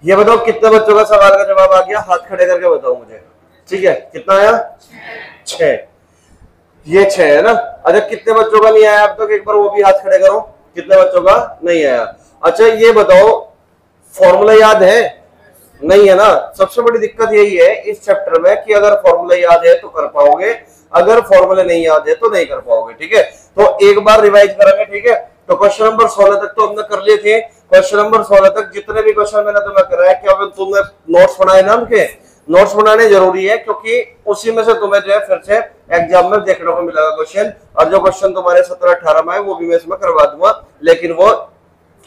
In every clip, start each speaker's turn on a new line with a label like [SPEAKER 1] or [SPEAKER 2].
[SPEAKER 1] ये बताओ कितने बच्चों का सवाल का जवाब आ गया, हाथ खड़े करके बताओ मुझे। ठीक है, कितना आया? 6। ये 6 है ना। अच्छा कितने बच्चों का नहीं आया अब तक, एक बार वो भी हाथ खड़े करो, कितने बच्चों का नहीं आया। अच्छा ये बताओ फॉर्मूला याद है? नहीं है ना। सबसे बड़ी दिक्कत यही है इस चैप्टर में कि अगर फॉर्मूला याद है तो कर पाओगे, अगर फॉर्मूले नहीं याद है तो नहीं कर पाओगे। ठीक है, तो एक बार रिवाइज करेंगे। ठीक है, तो क्वेश्चन नंबर 16 तक तो हमने कर लिए थे। क्वेश्चन नंबर 16 तक जितने भी क्वेश्चन मैंने तुम्हें कराया, क्या तुमने नोट्स बनाए ना? उनके नोट्स बनाने जरूरी है, क्योंकि उसी में से तुम्हें जो है फिर से एग्जाम में देखने को मिलेगा क्वेश्चन, और जो क्वेश्चन तुम्हारे 17-18 में है वो भी मैं इसमें करवा दूंगा, लेकिन वो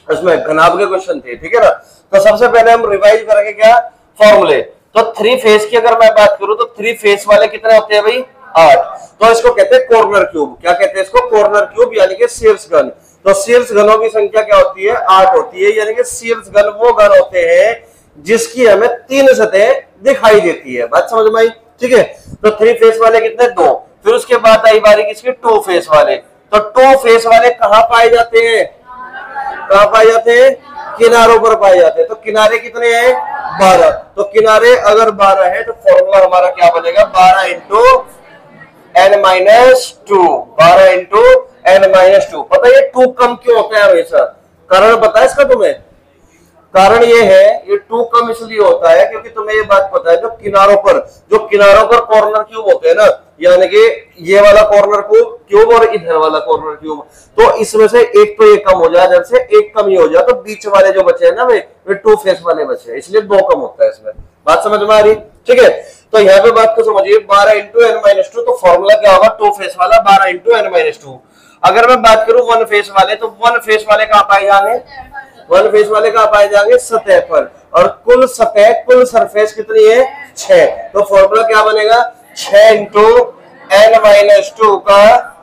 [SPEAKER 1] उसमें घनाभ के क्वेश्चन थे। ठीक है ना। तो सबसे पहले हम रिवाइज करेंगे क्या, फॉर्मूले। तो 3 फेस की अगर मैं बात करूं तो 3 फेस वाले कितने होते हैं भाई? 8। तो इसको कहते हैं कॉर्नर क्यूब। क्या कहते हैं इसको? कॉर्नर क्यूब, यानी कि शीर्ष घन। तो शीर्ष घनों की संख्या क्या होती है? 8 होती है। यानी कि शीर्ष घन वो घन होते हैं जिसकी हमें 3 सतह दिखाई देती है। बात समझ में आई? ठीक है, तो 3 फेस वाले कितने? 2। फिर उसके बाद आई बारी किसकी? 2 फेस वाले। तो 2 फेस वाले कहां पाए जाते हैं? कहां पाए जाते हैं? किनारों पर पाए जाते हैं। तो किनारे कितने हैं? 12। तो किनारे अगर 12 है तो फॉर्मूला हमारा क्या बनेगा? 12 इंटू n-2। 12 into n-2। पता है ये 2 कम क्यों होता है हमेशा? कारण पता है इसका तुम्हें? कारण ये है, ये 2 कम इसलिए होता है क्योंकि तुम्हें ये बात पता है जो किनारों पर कॉर्नर क्यूब होते हैं ना, यानी कि ये वाला कॉर्नर क्यूब और इधर वाला कॉर्नर क्यूब, तो इसमें से एक तो ये कम हो जाए, जब से एक कम ही हो जाए तो बीच वाले जो बचे हैं ना वे 2 फेस वाले बचे, इसलिए 2 कम होता है इसमें। बात समझ में आ रही? ठीक है, तो यहाँ पे बात को समझिए। 12 इंटू n-2, तो फॉर्मूला क्या होगा? 2 फेस वाला 12 इंटू n-2। अगर मैं बात करूं 1 फेस वाले, तो 1 फेस वाले कहां पाए जाएंगे? 1 फेस वाले कहां पाए जाएंगे? सतह पर। और कुल सतह, कुल सरफेस कितनी है? 6। तो फॉर्मूला क्या बनेगा? 6 इंटू n-2 का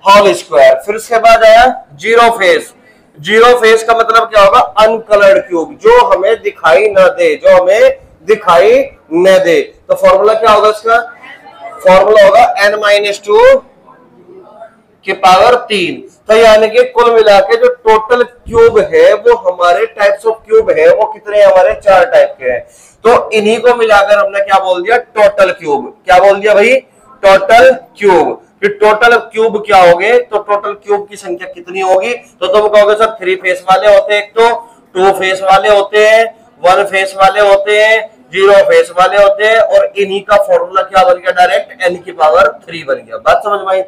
[SPEAKER 1] होल स्क्वायर। फिर उसके बाद आया 0 फेस। 0 फेस का मतलब क्या होगा? अनकलर्ड क्यूब, जो हमें दिखाई न दे, जो हमें दिखाई न दे। तो फॉर्मूला क्या होगा इसका? फॉर्मूला होगा n-2 की पावर 3। तो यानी कि कुल मिला के जो टोटल क्यूब है वो हमारे टाइप्स ऑफ क्यूब है वो कितने? हमारे 4 टाइप के हैं। तो इन्हीं को मिलाकर हमने क्या बोल दिया? Total cube. क्या बोल दिया भाई? Total cube. फिर टोटल क्यूब क्या होंगे? तो टोटल क्यूब की संख्या कितनी होगी? तो तुम कहोगे सर 3 फेस वाले होते हैं, एक तो 2 फेस वाले होते हैं, 1 फेस वाले होते हैं, 0 फेस वाले होते हैं, और इन्हीं का फॉर्मूला क्या बन गया? डायरेक्ट n की पावर 3 बन गया। बात समझ में आई?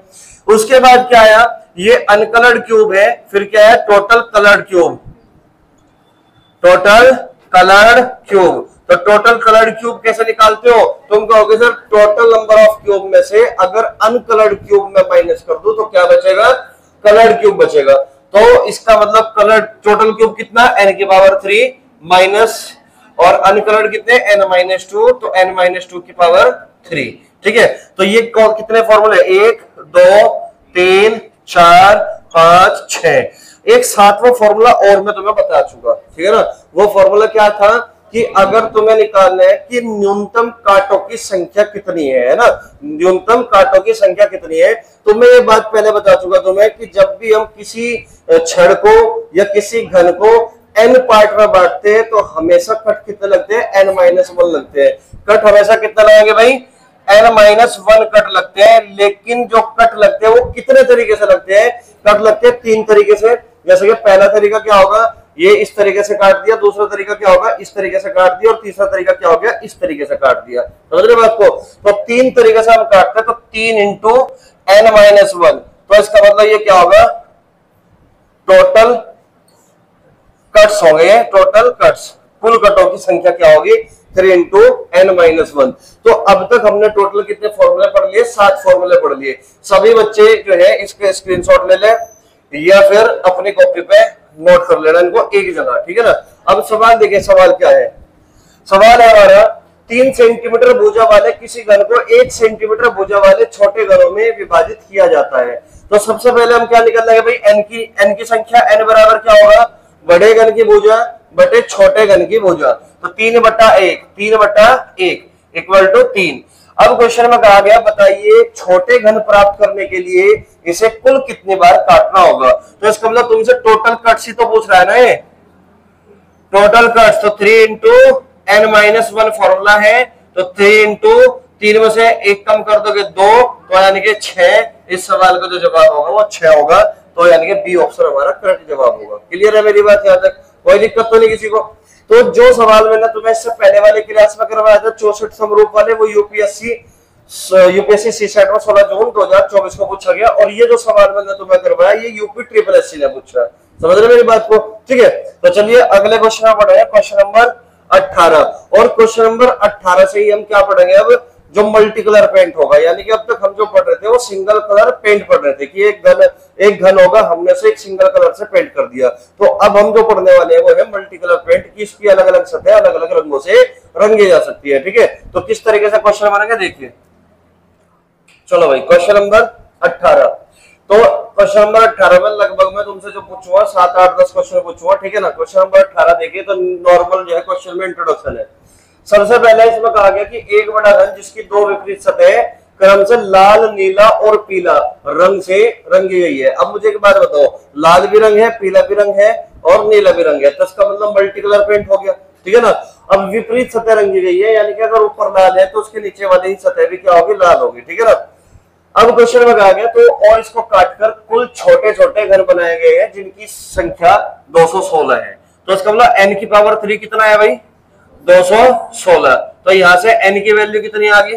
[SPEAKER 1] उसके बाद क्या आया? ये अनकलर्ड क्यूब है। फिर क्या है? Total coloured cube. Total coloured cube. तो टोटल कलर्ड क्यूब कैसे निकालते हो? तुम कहोगे sir total number of cube में से अगर अनकलर्ड क्यूब में माइनस कर दूं तो क्या बचेगा? कलर्ड क्यूब बचेगा। तो इसका मतलब कलर्ड टोटल क्यूब कितना? n की पावर 3 माइनस, और अनकलर्ड कितने? n-2, तो n-2 की पावर 3। ठीक है, तो ये कितने फॉर्मूले? 1 2 3 4 5 6। एक 7वां फॉर्मूला और मैं तुम्हें बता चुका। ठीक है ना। वो फॉर्मूला क्या था कि अगर तुम्हें निकालना है कि न्यूनतम कांटों की संख्या कितनी है ना, न्यूनतम कांटों की संख्या कितनी है, तो मैं ये बात पहले बता चुका तुम्हें कि जब भी हम किसी छड़ को या किसी घन को n पार्ट में बांटते हैं तो हमेशा कट कितने लगते हैं? n-1 लगते हैं। कट हमेशा कितना लगेंगे भाई? n-1 कट लगते हैं। लेकिन जो कट लगते हैं वो कितने तरीके से लगते हैं? कट लगते हैं 3 तरीके से। जैसे कि पहला तरीका क्या होगा? ये इस तरीके से काट दिया, दूसरा तरीका क्या होगा? इस तरीके से काट दिया, और तीसरा तरीका क्या हो गया? इस तरीके से काट दिया। समझ रहे बात को? तो 3 तरीके से हम काटते हैं, तो 3 इंटू n-1। तो इसका मतलब ये क्या होगा? टोटल कट्स होंगे, टोटल कट्स, कुल कटों की संख्या क्या होगी? 3 इंटू n-1। तो अब तक हमने टोटल कितने फॉर्मूले पढ़ लिए? 7 फॉर्मूले पढ़ लिए। सभी बच्चे जो है इसके स्क्रीनशॉट ले ले या फिर अपनी कॉपी पे नोट कर लेना इनको एक जगह। ठीक है ना। अब सवाल देखिए, सवाल क्या है? सवाल है हमारा 3 सेंटीमीटर भुजा वाले किसी घन को 1 सेंटीमीटर भुजा वाले छोटे घनों में विभाजित किया जाता है। तो सबसे पहले हम क्या निकालना है भाई? n की संख्या। n बराबर क्या होगा? बड़े घन की भुजा बटे छोटे घन की भुजा। तो 3/1 इक्वल टू 3। अब क्वेश्चन में कहा गया बताइए छोटे घन प्राप्त करने के लिए इसे कुल कितनी बार काटना होगा? तो इसका मतलब तुमसे टोटल कट्स ही तो पूछ रहा है ना ये। टोटल कट्स तो 3 इंटू एन माइनस 1 फॉर्मूला है, तो 3 इंटू 3 में से 1 कम कर दोगे 2, तो यानी कि 6। इस सवाल का जो जवाब होगा वो 6 होगा, तो यानी कि बी ऑप्शन हमारा करेक्ट जवाब होगा। क्लियर है मेरी बात? यहाँ तक कोई दिक्कत तो नहीं किसी को? तो जो सवाल मैंने तुम्हें इससे पहले वाले क्लास में करवाया था 64 समरूप वाले, वो यूपीएससी सीसेट में 16 जून 2024 को पूछा गया, और ये जो सवाल मैंने तुम्हें करवाया ये यूपी ट्रिपल एससी ने पूछा। समझ रहे मेरी बात को? ठीक है, तो चलिए अगले क्वेश्चन में पढ़ेंगे, क्वेश्चन नंबर 18। और क्वेश्चन नंबर 18 से ही हम क्या पढ़ेंगे, अब जो मल्टी कलर पेंट होगा, यानी कि अब तक हम जो पढ़ रहे थे वो सिंगल कलर पेंट पढ़ रहे थे कि एक घन होगा, हमने से एक सिंगल कलर से पेंट कर दिया। तो अब हम जो पढ़ने वाले हैं वो है मल्टी कलर पेंट, कि इसकी अलग अलग सतह अलग अलग रंगों से रंगी जा सकती है। ठीक है, तो किस तरीके से क्वेश्चन बनेंगे देखिए। चलो भाई, क्वेश्चन नंबर 18। तो क्वेश्चन नंबर 18 में लगभग मैं तुमसे जो पूछूंगा 7, 8, 10 क्वेश्चन पूछूंगा। ठीक है ना? क्वेश्चन नंबर 18 देखिए, तो नॉर्मल जो है क्वेश्चन में इंट्रोडक्शन है। सबसे पहले इसमें कहा गया कि एक बड़ा घन जिसकी दो विपरीत सतह क्रम से लाल, नीला और पीला रंग से रंगी गई है। अब मुझे एक बात बताओ, लाल भी रंग है, पीला भी रंग है और नीला भी रंग है, तो इसका मतलब मल्टी कलर पेंट हो गया। ठीक है ना? अब विपरीत सतह रंगी गई है, यानी कि अगर ऊपर लाल है तो उसके नीचे वाली ही सतह भी क्या होगी, लाल होगी। ठीक है ना? अब क्वेश्चन में कहा गया तो और इसको काटकर कुल छोटे छोटे घन बनाए गए हैं जिनकी संख्या 216 है। तो इसका मतलब n की पावर 3 कितना है भाई, 216। तो यहां से n की वैल्यू कितनी आ गई,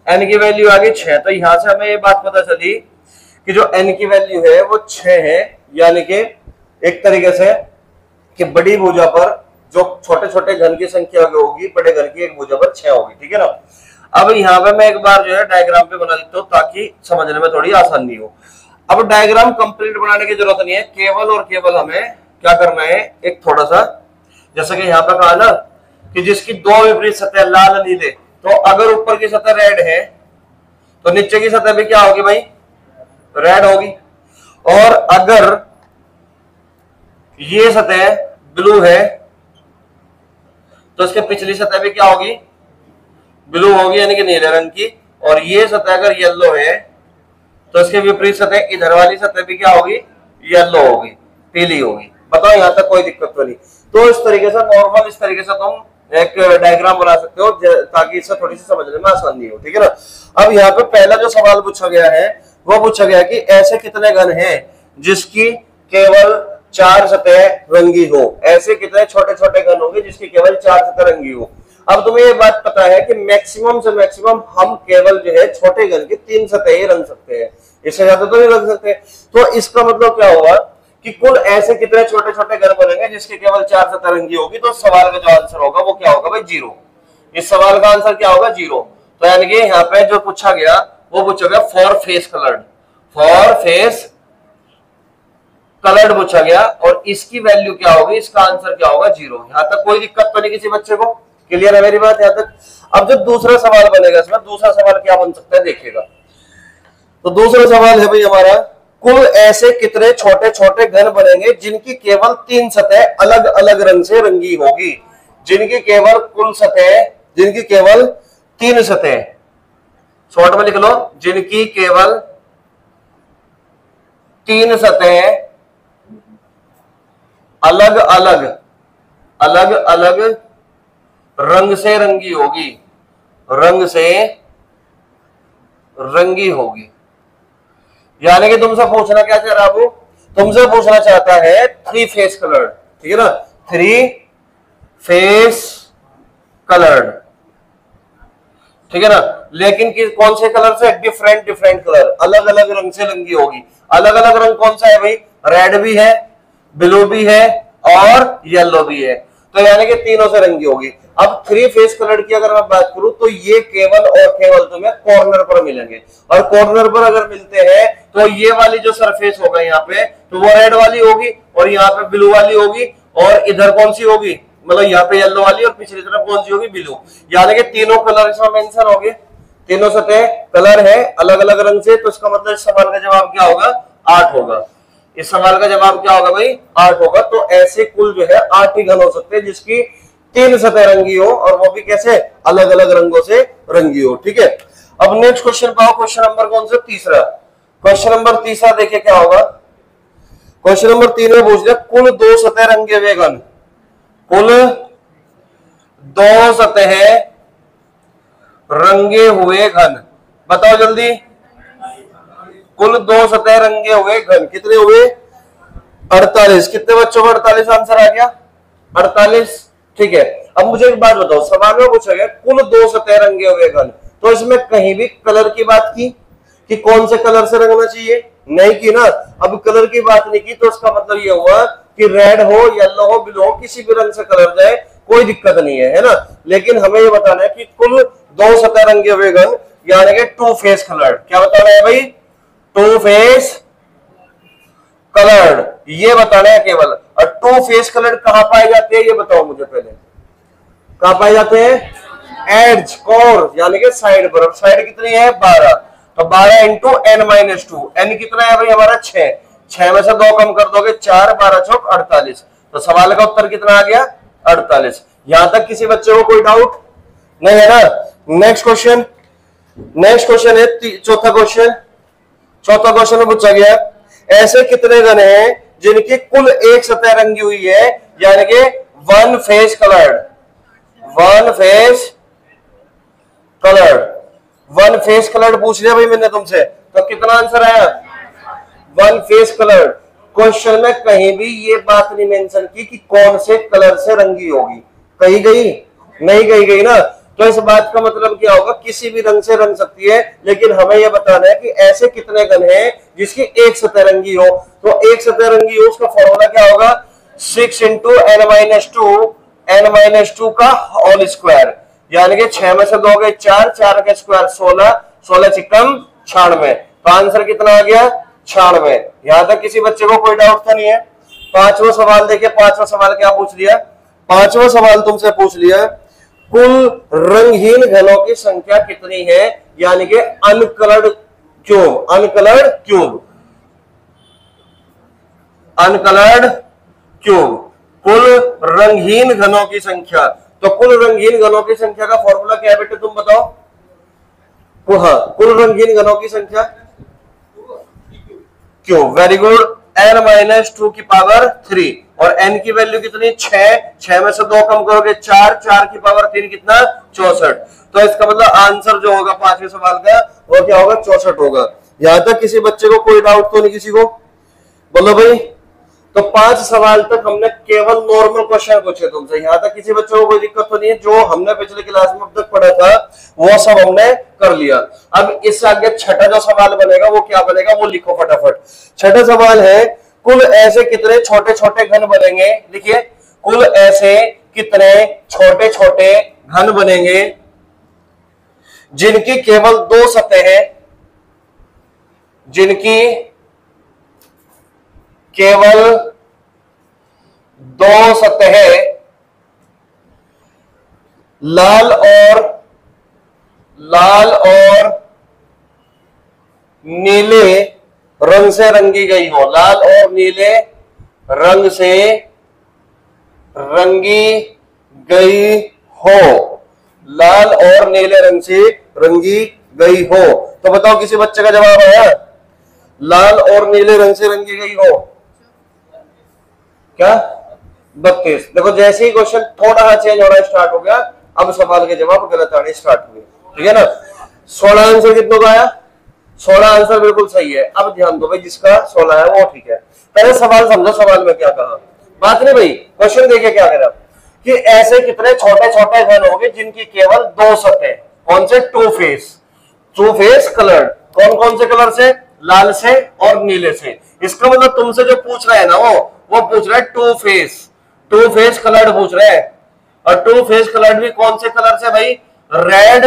[SPEAKER 1] n की वैल्यू आ गई 6। तो यहां से हमें ये बात पता चली कि जो n की वैल्यू है वो 6 है, यानी कि एक तरीके से कि बड़ी भुजा पर जो छोटे छोटे घन की संख्या होगी, बड़े घन की एक भुजा पर 6 होगी। ठीक है ना? अब यहाँ पे मैं एक बार जो है डायग्राम पे बना देता हूँ ताकि समझने में थोड़ी आसानी हो। अब डायग्राम कंप्लीट बनाने की जरूरत नहीं है, केवल और केवल हमें क्या करना है, एक थोड़ा सा, जैसे कि यहाँ पे कहा ना कि जिसकी दो विपरीत सतह लाल नीले, तो अगर ऊपर की सतह रेड है तो नीचे की सतह भी क्या होगी भाई, रेड होगी। और अगर ये सतह ब्लू है तो इसके पिछली सतह भी क्या होगी, ब्लू होगी, यानी कि नीले रंग की। और ये सतह अगर येलो है तो इसके विपरीत सतह इधर वाली सतह भी क्या होगी, येलो होगी, पीली होगी। बताओ यहां तक कोई दिक्कत तो नहीं? तो इस तरीके से नॉर्मल इस तरीके से तुम एक डायग्राम बना सकते हो ताकि इससे थोड़ी सी समझने में आसानी हो। ठीक है ना? अब यहाँ पे पहला जो सवाल पूछा गया है वो पूछा गया कि ऐसे कितने घन हैं जिसकी केवल 4 सतह रंगी हो। ऐसे कितने छोटे छोटे घन होंगे जिसकी केवल 4 सतह रंगी हो। अब तुम्हें ये बात पता है कि मैक्सिमम से मैक्सिमम हम केवल जो है छोटे घन की 3 सतह ही रंग सकते हैं, इससे ज्यादा तो नहीं रंग सकते। तो इसका मतलब क्या होगा कि कुल ऐसे कितने छोटे छोटे घन बनेंगे जिसकी केवल 4 सतह रंगी होगी। तो सवाल का जो आंसर होगा वो क्या होगा भाई, 0। इस सवाल का आंसर क्या होगा, 0। तो यानी कि यहाँ पे जो पूछा गया वो पूछा गया for face coloured, for face coloured पूछा गया, और इसकी वैल्यू क्या होगी, इसका आंसर क्या होगा, 0। यहां तक कोई दिक्कत तो नहीं किसी बच्चे को? क्लियर है मेरी बात यहां तक? अब जो दूसरा सवाल बनेगा इसमें, दूसरा सवाल क्या बन सकता है देखिएगा। तो दूसरा सवाल है भाई हमारा, कुल ऐसे कितने छोटे छोटे घन बनेंगे जिनकी केवल 3 सतह अलग अलग रंग से रंगी होगी। जिनकी केवल कुल सतह, जिनकी केवल 3 सतह, शॉर्ट में लिख लो, जिनकी केवल 3 सतह अलग अलग रंग से रंगी होगी, रंग से रंगी होगी। यानी कि तुमसे पूछना क्या चाह रहा हूं, तुमसे पूछना चाहता है 3 फेस कलर्ड। ठीक है ना? 3 फेस कलर्ड। ठीक है ना? लेकिन कौन से कलर से, डिफरेंट कलर, अलग अलग रंग से रंगी होगी। अलग अलग रंग कौन सा है भाई, रेड भी है, ब्लू भी है और येलो भी है। तो यानी कि तीनों से रंगी होगी। अब 3 फेस कलर की अगर मैं बात करूं तो ये केवल और केवल तुम्हें कॉर्नर पर मिलेंगे, और कॉर्नर पर अगर मिलते हैं तो ये वाली जो सरफेस होगा यहाँ पे, तो वो रेड वाली होगी और यहाँ पे ब्लू वाली होगी, और इधर कौन सी होगी, मतलब यहाँ पे येलो वाली, और पिछली तरफ कौन सी होगी, ब्लू। यानी कि तीनों कलर इसमें मेंशन हो गए, तीनों सतह कलर है अलग अलग रंग से। तो इसका मतलब इस सवाल का जवाब क्या होगा, 8 होगा। इस सवाल का जवाब क्या होगा भाई, 8 होगा। तो ऐसे कुल जो है 8 ही घन हो सकते हैं जिसकी 3 सतह रंगी हो, और वो भी कैसे, अलग अलग रंगों से रंगी हो। ठीक है? अब नेक्स्ट क्वेश्चन पाओ, क्वेश्चन नंबर कौन सा, तीसरा। क्वेश्चन नंबर तीसरा देखिए क्या होगा। क्वेश्चन नंबर 3 में पूछ दिया कुल 2 सतह रंगे हुए घन, कुल दो सतहें रंगे हुए घन, बताओ जल्दी। कुल दो सतह रंगे हुए घन कितने हुए? 48। कितने बच्चों को 48 आंसर आ गया? 48। ठीक है, अब मुझे एक बात बताओ, सवाल में पूछा गया कुल दो सतह रंगे हुए घन, तो इसमें कहीं भी कलर की बात की कि कौन से कलर से रंगना चाहिए? नहीं की ना। अब कलर की बात नहीं की तो उसका मतलब ये हुआ कि रेड हो, येलो हो, ब्लू हो, किसी भी रंग से कलर जाए कोई दिक्कत नहीं है, है ना। लेकिन हमें ये बताना है कि कुल दो सतह रंगे हुए घन यानी कि टू फेस कलर्ड। क्या बताना है भाई? टू फेस कलर्ड, ये बताना है केवल। और टू फेस कलर्ड कहां पाए जाते हैं ये बताओ मुझे पहले। कहां पाए जाते हैं? एड्ज, कोर यानी कि साइड पर। साइड कितनी है? 12। तो 12 इंटू n माइनस 2। एन कितना है भाई हमारा? 6। 6 में से 2 कम कर दोगे 4, 12 चौक 48। तो सवाल का उत्तर कितना आ गया? 48। यहां तक किसी बच्चे को कोई डाउट नहीं है ना? नेक्स्ट क्वेश्चन, नेक्स्ट क्वेश्चन है चौथा क्वेश्चन। चौथा क्वेश्चन में पूछा गया ऐसे कितने घन हैं जिनकी कुल एक सतह रंगी हुई है यानी कि one face coloured. One face coloured, one face coloured पूछ लिया भाई मैंने तुमसे, तो कितना आंसर आया? One face coloured. क्वेश्चन में कहीं भी ये बात नहीं मेंशन की कि कौन से कलर से रंगी होगी, कही गई? नहीं कही गई ना। तो इस बात का मतलब क्या होगा? किसी भी रंग से रंग सकती है, लेकिन हमें यह बताना है कि ऐसे कितने घन हैं जिसकी एक सतह रंगी हो। तो एक सतह रंगी हो उसका फॉर्मूला क्या होगा? 6 इंटू n माइनस 2 का होल स्क्वायर, यानी कि 6 में से 2 गए 4, 4 का स्क्वायर 16, 16 चिकम 96। तो आंसर कितना आ गया? 96। यहां तक किसी बच्चे को कोई डाउट था नहीं है? पांचवा सवाल देखिए। पांचवा सवाल क्या पूछ लिया? पांचवा सवाल तुमसे पूछ लिया कुल रंगहीन घनों की संख्या कितनी है यानी कि uncoloured cube. Uncoloured cube, uncoloured cube, कुल रंगहीन घनों की संख्या। तो कुल रंगहीन घनों की संख्या का फॉर्मूला क्या है बेटे तुम बताओ? हाँ, कुल रंगहीन घनों की संख्या cube. Very good. n minus 2 की पावर 3 और n की वैल्यू कितनी? 6। 6 में से 2 कम करोगे 4, 4 की पावर 3 कितना? 64। तो इसका मतलब आंसर जो होगा पांचवें सवाल का वो क्या होगा? 64 होगा। यहां तक किसी बच्चे को कोई डाउट तो नहीं किसी को? बोलो भाई। तो 5 सवाल तक हमने केवल नॉर्मल क्वेश्चन पूछे तुमसे। यहां तक किसी बच्चे को कोई दिक्कत तो नहीं है? जो हमने पिछले क्लास में अब तक पढ़ा था वो सब हमने कर लिया। अब इससे आगे छठा जो सवाल बनेगा वो क्या बनेगा वो लिखो फटाफट। छठा सवाल है कुल ऐसे कितने छोटे छोटे घन बनेंगे? लिखिए, कुल ऐसे कितने छोटे छोटे घन बनेंगे जिनकी केवल दो सतहें, जिनकी केवल दो सतहें लाल और नीले रंग से रंगी गई हो। लाल और नीले रंग से रंगी गई हो। लाल और नीले रंग से रंगी गई हो। तो बताओ किसी बच्चे का जवाब आया? लाल और नीले रंग से रंगी गई हो क्या? 32। देखो जैसे ही क्वेश्चन थोड़ा चेंज होना स्टार्ट हो गया अब सवाल के जवाब गलत आने स्टार्ट हुए। ठीक है ना? 16 आंसर कितनों का आया? 16 आंसर बिल्कुल सही है। अब ध्यान दो भाई, जिसका 16 है वो ठीक है। पहले सवाल समझो, सवाल में क्या कहा। बात नहीं भाई, क्वेश्चन देखिए क्या कह रहा कि ऐसे कितने छोटे छोटे घन होंगे जिनकी केवल दो सतह। कौन से? Two face. Two face coloured. कौन कौन से कलर से? लाल से और नीले से। इसका मतलब तुमसे जो पूछ रहा है ना वो पूछ रहा है two face. Two face coloured पूछ रहा है। और टू फेस कलर्ड भी कौन से कलर से भाई? रेड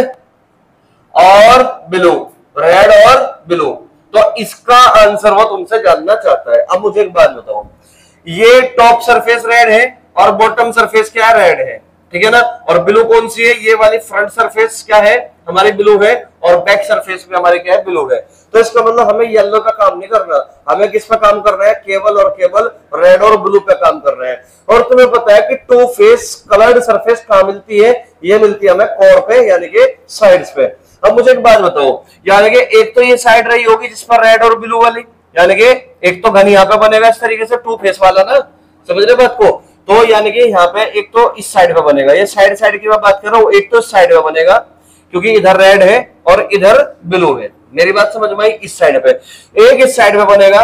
[SPEAKER 1] और ब्लू। रेड और ब्लू। तो इसका आंसर वो तुमसे जानना चाहता है। अब मुझे एक बात बताओ, ये टॉप सरफेस रेड है और बॉटम सरफेस क्या रेड है, ठीक है ना? और ब्लू कौन सी है? ये वाली फ्रंट सरफेस क्या है हमारी? ब्लू है। और बैक सरफेस पे हमारे क्या है? ब्लू है। तो इसका मतलब हमें येलो का काम नहीं करना, हमें किस पे काम करना है? केवल और केवल रेड और ब्लू पे काम कर रहे हैं। और तुम्हें पता है कि टू फेस कलर्ड सरफेस कहां मिलती है? ये मिलती है हमें कोर पे यानी कि साइड्स पे। अब मुझे एक बात बताओ, यानी कि एक तो ये साइड रही होगी जिस पर रेड और ब्लू वाली, यानी कि एक तो घन यहाँ पे बनेगा इस तरीके से टू फेस वाला ना, समझ रहे बात को? तो यानी कि यहाँ पे एक तो इस साइड पे बनेगा, ये साइड साइड की मैं बात कर रहा हूँ, एक तो इस साइड पे बनेगा क्योंकि इधर रेड है और इधर ब्लू है। मेरी बात समझ में आई? इस साइड पे एक, इस साइड पे बनेगा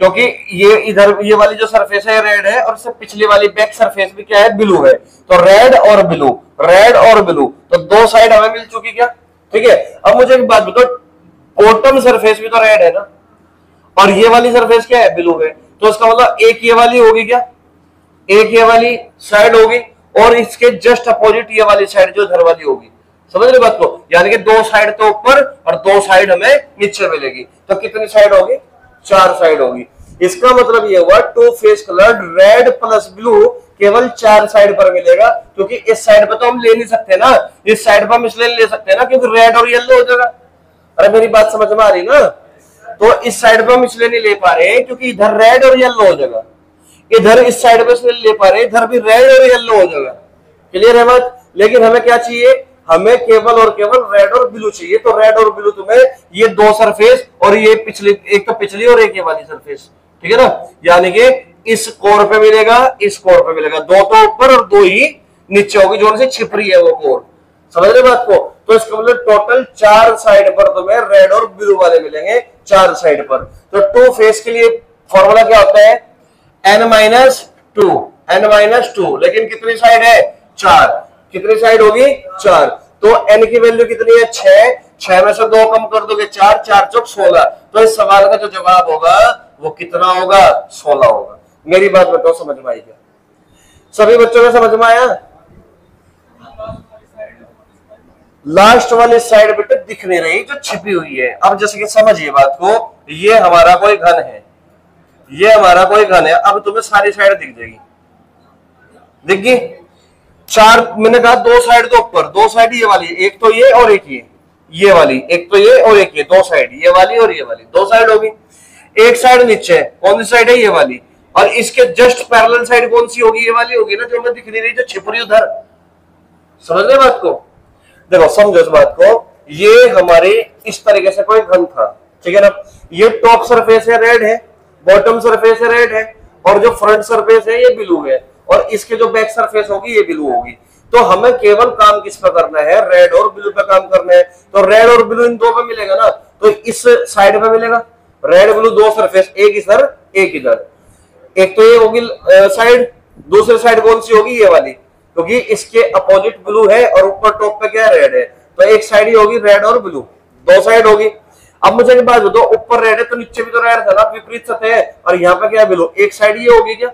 [SPEAKER 1] क्योंकि ये इधर ये वाली जो सरफेस है रेड है और इससे पिछली वाली बैक सरफेस भी क्या है, ब्लू है। तो रेड और ब्लू, रेड और ब्लू, तो दो साइड हमें मिल चुकी क्या? ठीक है। अब मुझे एक बात बताओ, बॉटम सरफेस भी तो रेड है ना, और ये वाली सरफेस क्या है, ब्लू है। तो इसका मतलब एक ये वाली होगी क्या, एक ये वाली साइड होगी और इसके जस्ट अपोजिट ये वाली साइड जो इधर वाली होगी। समझ रहे बात को? यानी कि दो साइड तो ऊपर और दो साइड हमें नीचे मिलेगी। तो कितनी साइड होगी? चार साइड होगी। इसका मतलब ये हुआ two face colour red plus blue केवल चार साइड पर मिलेगा, क्योंकि इस साइड पर तो हम ले नहीं सकते ना, इस साइड पर हम इसलिए ले सकते हैं ना क्योंकि रेड और येलो हो जाएगा। अरे मेरी बात समझ में आ रही ना? तो इस साइड पर हम इसलिए नहीं ले पा रहे क्योंकि इधर रेड और येलो हो जाएगा, इधर इस साइड पे इसलिए ले पा रहे, इधर भी रेड और येलो हो जाएगा। क्लियर है बात? लेकिन हमें क्या चाहिए? हमें केवल और केवल रेड और ब्लू चाहिए। तो रेड और ब्लू तुम्हें ये दो सरफेस और ये पिछली, एक तो पिछली और एक ये वाली सरफेस, ठीक है ना, यानी कि इस कोर पे मिलेगा, इस कोर पे मिलेगा, दो तो ऊपर और दो ही नीचे होगी, जो से छिपरी है वो कोर। समझ रहे बात को? तो इसका मतलब टोटल चार साइड पर तुम्हें रेड और ब्लू वाले मिलेंगे, चार साइड पर। तो टू फेस के लिए फॉर्मूला क्या होता है? n-2, n-2, लेकिन कितनी साइड है? चार। कितनी साइड होगी? चार। तो n की वैल्यू कितनी है? 6, 6 में से 2 कम कर दोगे 4, 4 चौक 16। तो इस सवाल का जो जवाब होगा वो कितना होगा? 16 होगा। मेरी बात बताओ, समझ में आई क्या? सभी बच्चों को समझ में आया? लास्ट वाली साइड बेटे दिख नहीं रही, जो छिपी हुई है। अब जैसे कि समझिए बात को, ये हमारा कोई घन है, ये हमारा कोई घन है। अब तुम्हें सारी साइड दिख जाएगी, दिख गई? चार, मैंने कहा दो साइड तो ऊपर, दो साइड ये वाली, एक तो ये और एक ये वाली, एक तो ये और एक ये, दो साइड ये वाली और ये वाली, दो साइड होगी। एक साइड नीचे है, कौन सी साइड है? ये वाली। और इसके जस्ट पैरेलल साइड कौन सी होगी? ये वाली होगी ना, जो हमें दिख नहीं रही, जो छिप रही उधर। समझ रहे बात को? देखो समझो इस बात को, ये हमारे इस तरीके से कोई घन था, ठीक है ना। ये टॉप सरफेस है, रेड है, बॉटम सरफेस है, रेड है, और जो फ्रंट सरफेस है ये ब्लू है, और इसके जो बैक सरफेस होगी ये ब्लू होगी। तो हमें केवल काम किस पे करना है? रेड और ब्लू पे काम करना है। तो रेड और ब्लू इन दो पे मिलेगा ना, तो इस साइड पे मिलेगा रेड ब्लू, दो सरफेस, एक इधर एक इधर। एक तो ये होगी साइड, दूसरी साइड कौन सी होगी? ये वाली, क्योंकि इसके अपोजिट ब्लू है और ऊपर टॉप पे क्या है? रेड है। तो एक साइड ही होगी रेड और ब्लू, दो साइड होगी। अब मुझे एक बात बताओ, ऊपर रेड है तो नीचे भी तो रेड था ना, विपरीत सतह है, और यहाँ पे क्या है? ब्लू। एक साइड ये होगी क्या?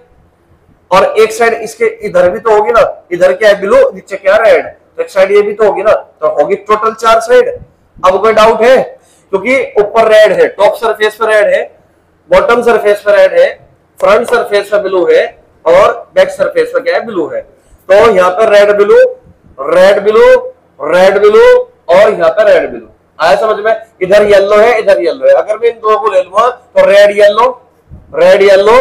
[SPEAKER 1] और एक साइड इसके इधर भी तो होगी ना, इधर क्या है? ब्लू, नीचे क्या? रेड। तो एक साइड ये भी तो होगी ना, तो होगी टोटल चार साइड। अब कोई डाउट है? क्योंकि ऊपर रेड है, टॉप सरफेस पर रेड है, बॉटम सरफेस पर रेड है, फ्रंट सरफेस पर ब्लू है, और बैक सरफेस पर क्या है? ब्लू है। तो यहाँ पर red blue, red blue, red blue, और यहाँ पर रेड ब्लू। आया समझ में? इधर येलो है, इधर येलो है। अगर मैं इन दो को ले लूंगा तो red yellow, red yellow,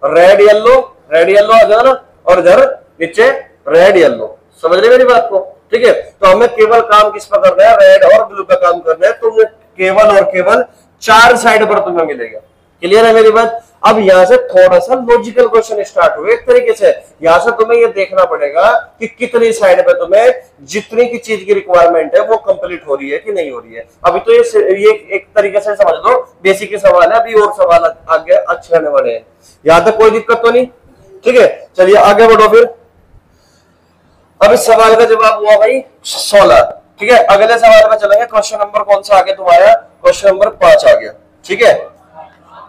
[SPEAKER 1] red yellow, red yellow आ जाएगा ना, और इधर नीचे रेड येलो। समझ रहे मेरी बात को? ठीक है। तो हमें केवल काम किस पर करना है? रेड और ब्लू पे काम करना है। तो वो केवल और केवल चार साइड पर तुम्हें मिलेगा। क्लियर है मेरी बात? अब यहां से थोड़ा सा लॉजिकल क्वेश्चन स्टार्ट हुए एक तरीके से। यहां से तुम्हें ये देखना पड़ेगा कि कितनी साइड पे तुम्हें जितनी की चीज की रिक्वायरमेंट है वो कंप्लीट हो रही है कि नहीं हो रही है। अभी तो ये एक तरीके से समझ लो बेसिक के सवाल है, अभी और सवाल आगे अच्छे आने वाले हैं। यहां तक कोई दिक्कत तो नहीं? ठीक है, चलिए आगे बढ़ो फिर। अब इस सवाल का जवाब हुआ भाई 16। ठीक है, अगले सवाल में चलेंगे। क्वेश्चन नंबर कौन सा आ गया तुम्हारा? क्वेश्चन नंबर 5 आ गया। ठीक है,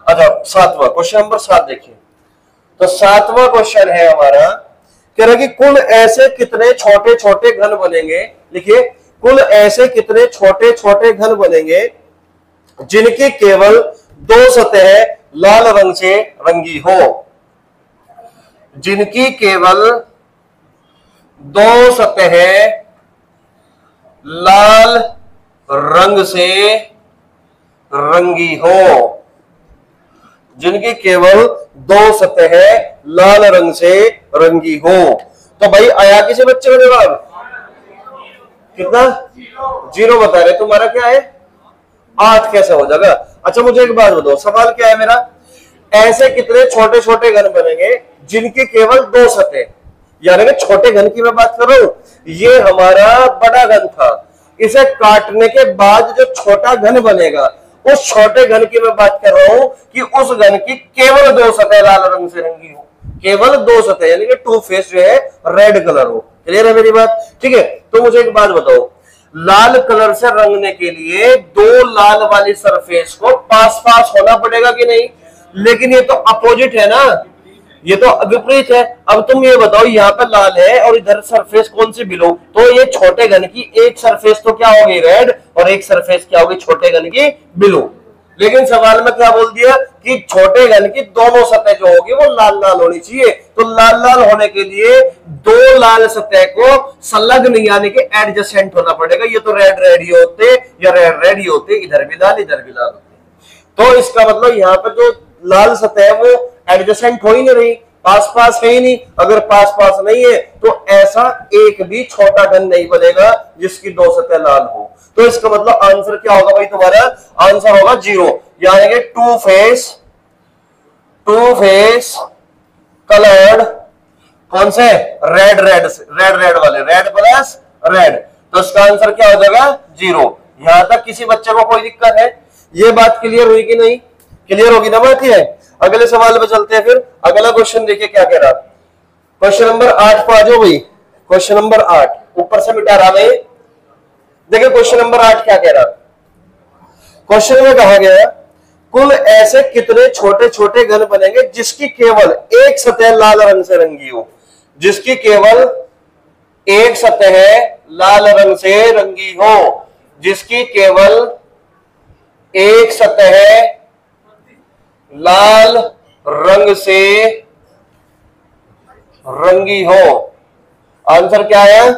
[SPEAKER 1] अच्छा 7वां क्वेश्चन नंबर 7 देखिए। तो 7वां क्वेश्चन है हमारा, कह रहा है कि कुल ऐसे कितने छोटे छोटे घन बनेंगे। लिखिए, कुल ऐसे कितने छोटे छोटे घन बनेंगे जिनकी केवल दो सतह लाल रंग से रंगी हो। जिनकी केवल दो सतह लाल रंग से रंगी हो। जिनकी केवल दो सतह लाल रंग से रंगी हो। तो भाई आया किसी बच्चे का जवाब कितना? 0 बता रहे। तुम्हारा क्या है? 8 कैसे हो जाएगा? अच्छा मुझे एक बात बताओ, सवाल क्या है मेरा? ऐसे कितने छोटे छोटे घन बनेंगे जिनकी केवल दो सतह, यानी कि छोटे घन की मैं बात कर रहा हूं, ये हमारा बड़ा घन था, इसे काटने के बाद जो छोटा घन बनेगा उस छोटे घन की मैं बात कर रहा हूं कि उस घन की केवल दो सतह लाल रंग से रंगी हो, केवल दो सतह, यानी कि टू फेस जो है रेड कलर हो। क्लियर है मेरी बात? ठीक है, तो मुझे एक बात बताओ, लाल कलर से रंगने के लिए दो लाल वाली सरफेस को पास पास होना पड़ेगा कि नहीं? लेकिन ये तो अपोजिट है ना, ये तो विपरीत है। अब तुम ये बताओ, यहाँ पे लाल है और इधर सरफेस कौन सी ब्लू, तो ये छोटे घन की एक सरफेस तो क्या होगी रेड और एक सरफेस क्या होगी छोटे घन की ब्लू। लेकिन सवाल में क्या बोल दिया कि छोटे घन की दोनों सतह जो होगी वो लाल लाल होनी चाहिए, तो लाल लाल होने के लिए दो लाल सतह को संलग्न यानी कि एडजेसेंट होना पड़ेगा। ये तो रेड रेड ही होते या रेड रेड ही होते, इधर भी लाल इधर भी लाल होते, तो इसका मतलब यहाँ पे जो लाल सतह है वो एडजेसेंट हो ही नहीं रही, पास पास है ही नहीं। अगर पास पास नहीं है तो ऐसा एक भी छोटा घन नहीं बनेगा जिसकी दो सतह लाल हो। तो इसका मतलब आंसर क्या होगा भाई तुम्हारा? आंसर होगा 0, यानी कि टू फेस कलर्ड कौन से? रेड रेड वाले, रेड प्लस रेड, तो इसका आंसर क्या हो जाएगा? 0। यहां तक किसी बच्चे को कोई दिक्कत है? ये बात क्लियर हुई कि नहीं? क्लियर होगी ना बात? है अगले सवाल पे चलते हैं। फिर अगला क्वेश्चन देखिए क्या कह रहा। क्वेश्चन नंबर 8 पे आ जाओ भाई। क्वेश्चन नंबर 8 ऊपर से मिटा रहा मैं। देखिए क्वेश्चन नंबर 8 क्या कह रहा। क्वेश्चन में कहा गया कुल ऐसे कितने छोटे छोटे घन बनेंगे जिसकी केवल एक सतह लाल रंग से रंगी हो, जिसकी केवल एक सतह लाल रंग से रंगी हो, जिसकी केवल एक सतह लाल रंग से रंगी हो। आंसर क्या है?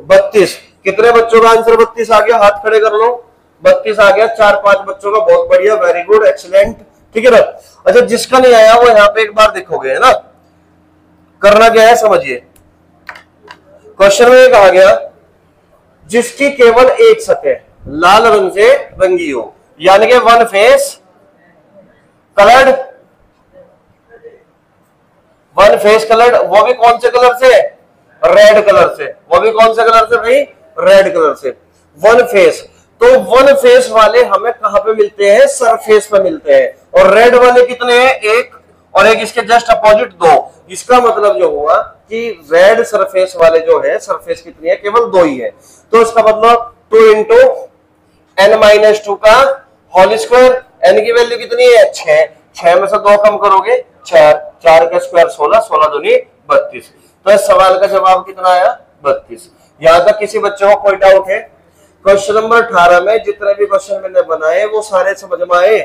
[SPEAKER 1] 32। कितने बच्चों का आंसर 32 आ गया? हाथ खड़े कर लो। 32 आ गया। 4-5 बच्चों का, बहुत बढ़िया, वेरी गुड, एक्सीलेंट। ठीक है ना? अच्छा, जिसका नहीं आया वो यहाँ पे एक बार देखोगे, है ना? करना क्या है समझिए। क्वेश्चन में कहा गया जिसकी केवल एक सतह लाल रंग से रंगी हो, यानी कि one face coloured, one face coloured, वो भी कौन से कलर से? रेड कलर से। वो भी कौन से कलर से भाई? रेड कलर से। वन फेस, तो वन फेस वाले हमें कहां पे मिलते हैं? सरफेस पे मिलते हैं। और रेड वाले कितने हैं? एक, और एक इसके जस्ट अपोजिट 2। इसका मतलब जो हुआ कि रेड सरफेस वाले जो है, सरफेस कितनी है? केवल 2 ही है। तो इसका मतलब 2 इंटू n-2 का होल स्क्वायर। n की वैल्यू कितनी है? 6। 6 में से 2 कम करोगे 4, 4 का स्क्वायर 16, 16 दूनी 32। तो इस सवाल का जवाब कितना आया? 32। यहां तक किसी बच्चे को कोई डाउट है? क्वेश्चन नंबर 18 में जितने भी क्वेश्चन मैंने बनाए वो सारे समझ में आए?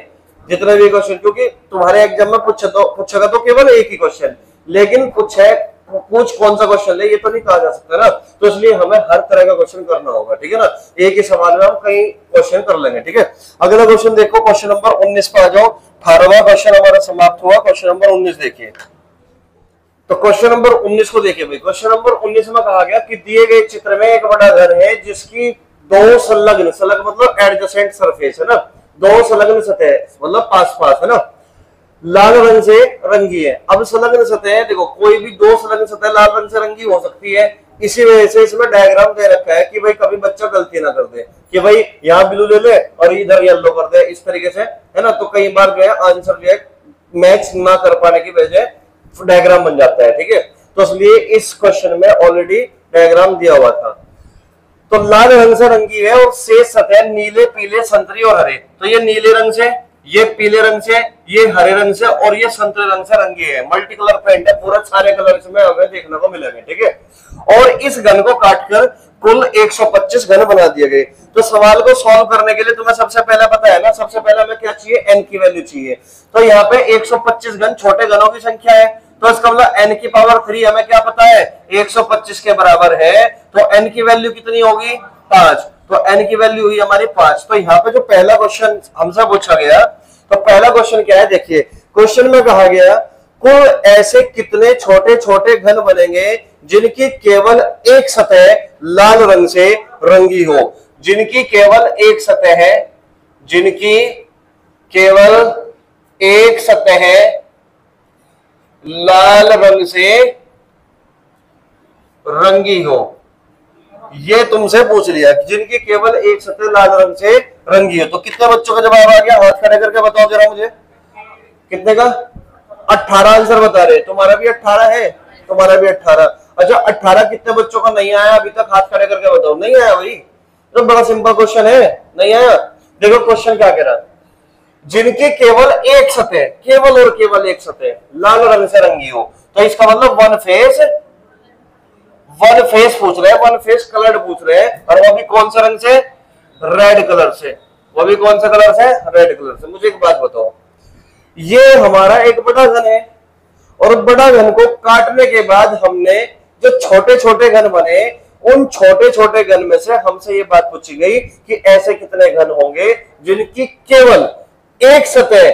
[SPEAKER 1] जितने भी क्वेश्चन, क्योंकि तुम्हारे एग्जाम में पूछेगा तो केवल एक ही क्वेश्चन, लेकिन पूछ कौन सा क्वेश्चन है ये तो नहीं कहा जा सकता ना, तो इसलिए हमें हर तरह का क्वेश्चन करना होगा। ठीक है ना? एक ही सवाल में हम कई क्वेश्चन कर लेंगे। ठीक है, अगला क्वेश्चन देखो, क्वेश्चन नंबर 19 पे आ जाओ। 18वां क्वेश्चन हमारा समाप्त हुआ। क्वेश्चन नंबर 19 देखिए। तो क्वेश्चन नंबर 19 को देखिए भाई। क्वेश्चन नंबर 19 में कहा गया कि दिए गए चित्र में एक बड़ा घर है जिसकी दो संलग्न मतलब एडजेसेंट सरफेस है ना, दो संलग्न सतह मतलब पास पास है ना, लाल रंग से रंगी है। अब संलग्न सतह देखो, कोई भी दो संलग्न सतह लाल रंग से रंगी हो सकती है। इसी वजह से इसमें डायग्राम दे रखा है कि भाई कभी बच्चा गलती ना कर दे कि भाई यहाँ ब्लू ले ले और इधर येलो कर दे, इस तरीके से, है ना। तो कई बार जो है आंसर जो है मैच ना कर पाने की वजह डायग्राम बन जाता है। ठीक है, तो इसलिए इस क्वेश्चन में ऑलरेडी डायग्राम दिया हुआ था। तो लाल रंग से रंगी है और शेष सतह नीले, पीले, संतरी और हरे। तो ये नीले रंग से, ये पीले रंग से, ये हरे रंग से और ये संतरे रंग से रंगी है। मल्टी कलर पेंट है, पूरा सारे कलर इसमें हमें देखने को मिलेंगे। ठीक है, और इस घन को काटकर कुल 125 घन बना दिए गए। तो सवाल को सॉल्व करने के लिए तुम्हें सबसे पहले पता है ना, सबसे पहले हमें क्या चाहिए? n की वैल्यू चाहिए। तो यहाँ पे 125 घन छोटे घनों की संख्या है, तो इसका मतलब n की पावर 3 हमें क्या पता है? 125 के बराबर है। तो n की वैल्यू कितनी होगी? 5। तो n की वैल्यू हुई हमारी 5। तो यहाँ पे जो पहला क्वेश्चन हमसे पूछा गया, तो पहला क्वेश्चन क्या है देखिए। क्वेश्चन में कहा गया कुल ऐसे कितने छोटे छोटे घन बनेंगे जिनकी केवल एक सतह लाल रंग से रंगी हो, जिनकी केवल एक सतह है, जिनकी केवल एक सतह लाल रंग से रंगी हो, ये तुमसे पूछ लिया कि जिनकी केवल एक सतह लाल रंग से रंगी हो। तो कितने बच्चों का जवाब आ गया? हाथ खड़े करके बताओ जरा मुझे, कितने का? 18 आंसर बता रहे। तुम्हारा भी 18 है, तुम्हारा भी 18। अच्छा 18 कितने बच्चों का नहीं आया अभी तक? हाथ खड़े करके बताओ। नहीं आया भाई, तो बड़ा सिंपल क्वेश्चन है, नहीं आया। देखो क्वेश्चन क्या कह रहा, जिनकी केवल एक सतह, केवल और केवल एक सतह लाल रंग से रंगी हो, तो इसका मतलब वन फेस पूछ रहे हैं, वन फेस कलर्ड पूछ रहे हैं, और वो भी कौन सा रंग से? रेड कलर से। वो भी कौन सा कलर से? रेड कलर से। मुझे एक बात बताओ, ये हमारा एक बड़ा घन है, और बड़ा घन को काटने के बाद हमने जो छोटे छोटे घन बने, उन छोटे छोटे घन में से हमसे ये बात पूछी गई कि ऐसे कितने घन होंगे जिनकी केवल एक सतह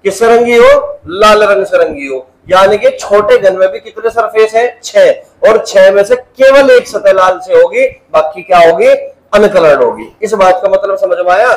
[SPEAKER 1] किस रंगी हो? लाल रंग से रंगी हो। यानी कि छोटे घन में भी कितने सरफेस है? 6, और 6 में से केवल एक सतह लाल से होगी, बाकी क्या होगी? अनकलर्ड होगी। इस बात का मतलब समझ में आया?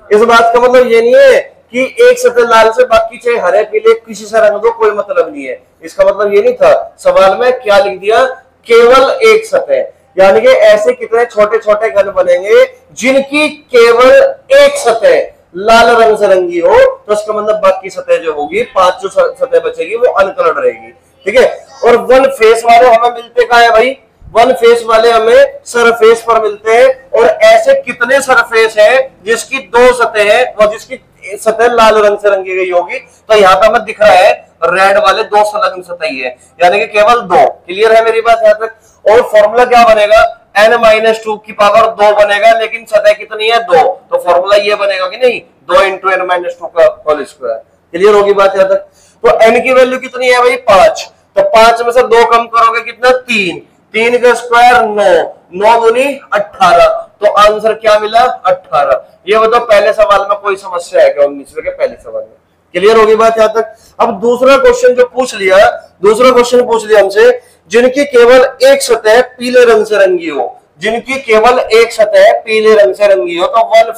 [SPEAKER 1] इस बात का मतलब ये नहीं है कि एक सतह लाल से बाकी 6 हरे पीले किसी से रंग दो, कोई मतलब नहीं है। इसका मतलब ये नहीं था। सवाल में क्या लिख दिया? केवल एक सतह, यानी कि ऐसे कितने छोटे छोटे घन बनेंगे जिनकी केवल एक सतह लाल रंग से रंगी हो, तो इसका मतलब बाकी सतह जो होगी, 5 जो सतह बचेगी वो अनकलर्ड रहेगी। ठीक है। और वन फेस वाले हमें मिलते कहां है भाई? वन फेस वाले हमें सरफेस पर मिलते हैं। और ऐसे कितने सरफेस है जिसकी 2 सतह है, और जिसकी सतह लाल रंग से रंगी गई होगी? तो यहाँ पे हमें दिख रहा है रेड वाले 2 संलग्न सतह ही है, यानी कि केवल 2। क्लियर है मेरी बात यहाँ तक? और फॉर्मूला क्या बनेगा? n-2 की पावर 2 बनेगा, लेकिन सतह कितनी है? 2। तो फॉर्मूला ये बनेगा कि नहीं? 2 इंटू n-2 का होल स्क्वायर। क्लियर होगी बात यहाँ तक? तो n की वैल्यू कितनी है भाई? 5। तो 5 में से 2 कम करोगे कितना? 3। 3 का स्क्वायर 9, 9 दूनी 18। तो आंसर क्या मिला? 18। ये बताओ पहले सवाल में कोई समस्या है क्या? 19वें के पहले सवाल में। क्लियर होगी बात यहाँ तक? अब दूसरा क्वेश्चन जो पूछ लिया, दूसरा क्वेश्चन पूछ लिया हमसे, जिनकी केवल एक सतह पीले रंग से रंगी हो, जिनकी केवल एक सतह पीले रंग से रंगी हो, तो वन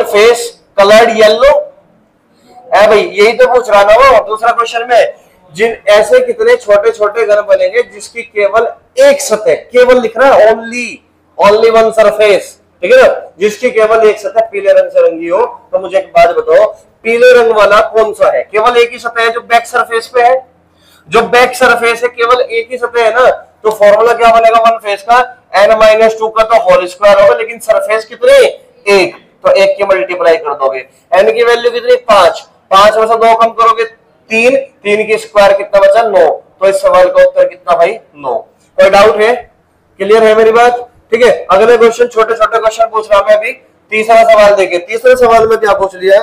[SPEAKER 1] फेस कलर्ड येलो है भाई। यही तो पूछ रहा ना वो दूसरा क्वेश्चन में। जिन ऐसे कितने छोटे छोटे घन बनेंगे जिसकी केवल एक सतह, केवल लिख रहा है ओनली वन सरफेस, ठीक है ना, जिसकी केवल एक सतह पीले रंग से रंगी हो। तो मुझे एक बात बताओ, पीले रंग वाला कौन सा है? केवल एक ही सतह है जो बैक सरफेस पे है। जो बैक सरफेस है केवल एक ही सतह है ना, तो फॉर्मूला क्या बनेगा वन फेस का? n-2 का तो होल स्क्वायर होगा, लेकिन सरफेस कितने? 1। तो 1 की मल्टीप्लाई कर दोगे। n की वैल्यू कितनी? 5। 5 में से 2 कम करोगे 3। 3 की स्क्वायर कितना बचा? 9। तो इस सवाल का उत्तर कितना भाई? 9। कोई डाउट है? क्लियर है मेरी बात? ठीक है। अगले क्वेश्चन, छोटे छोटे क्वेश्चन पूछ रहा हूं अभी। तीसरा सवाल देखिए। तीसरे सवाल में क्या पूछ लिया?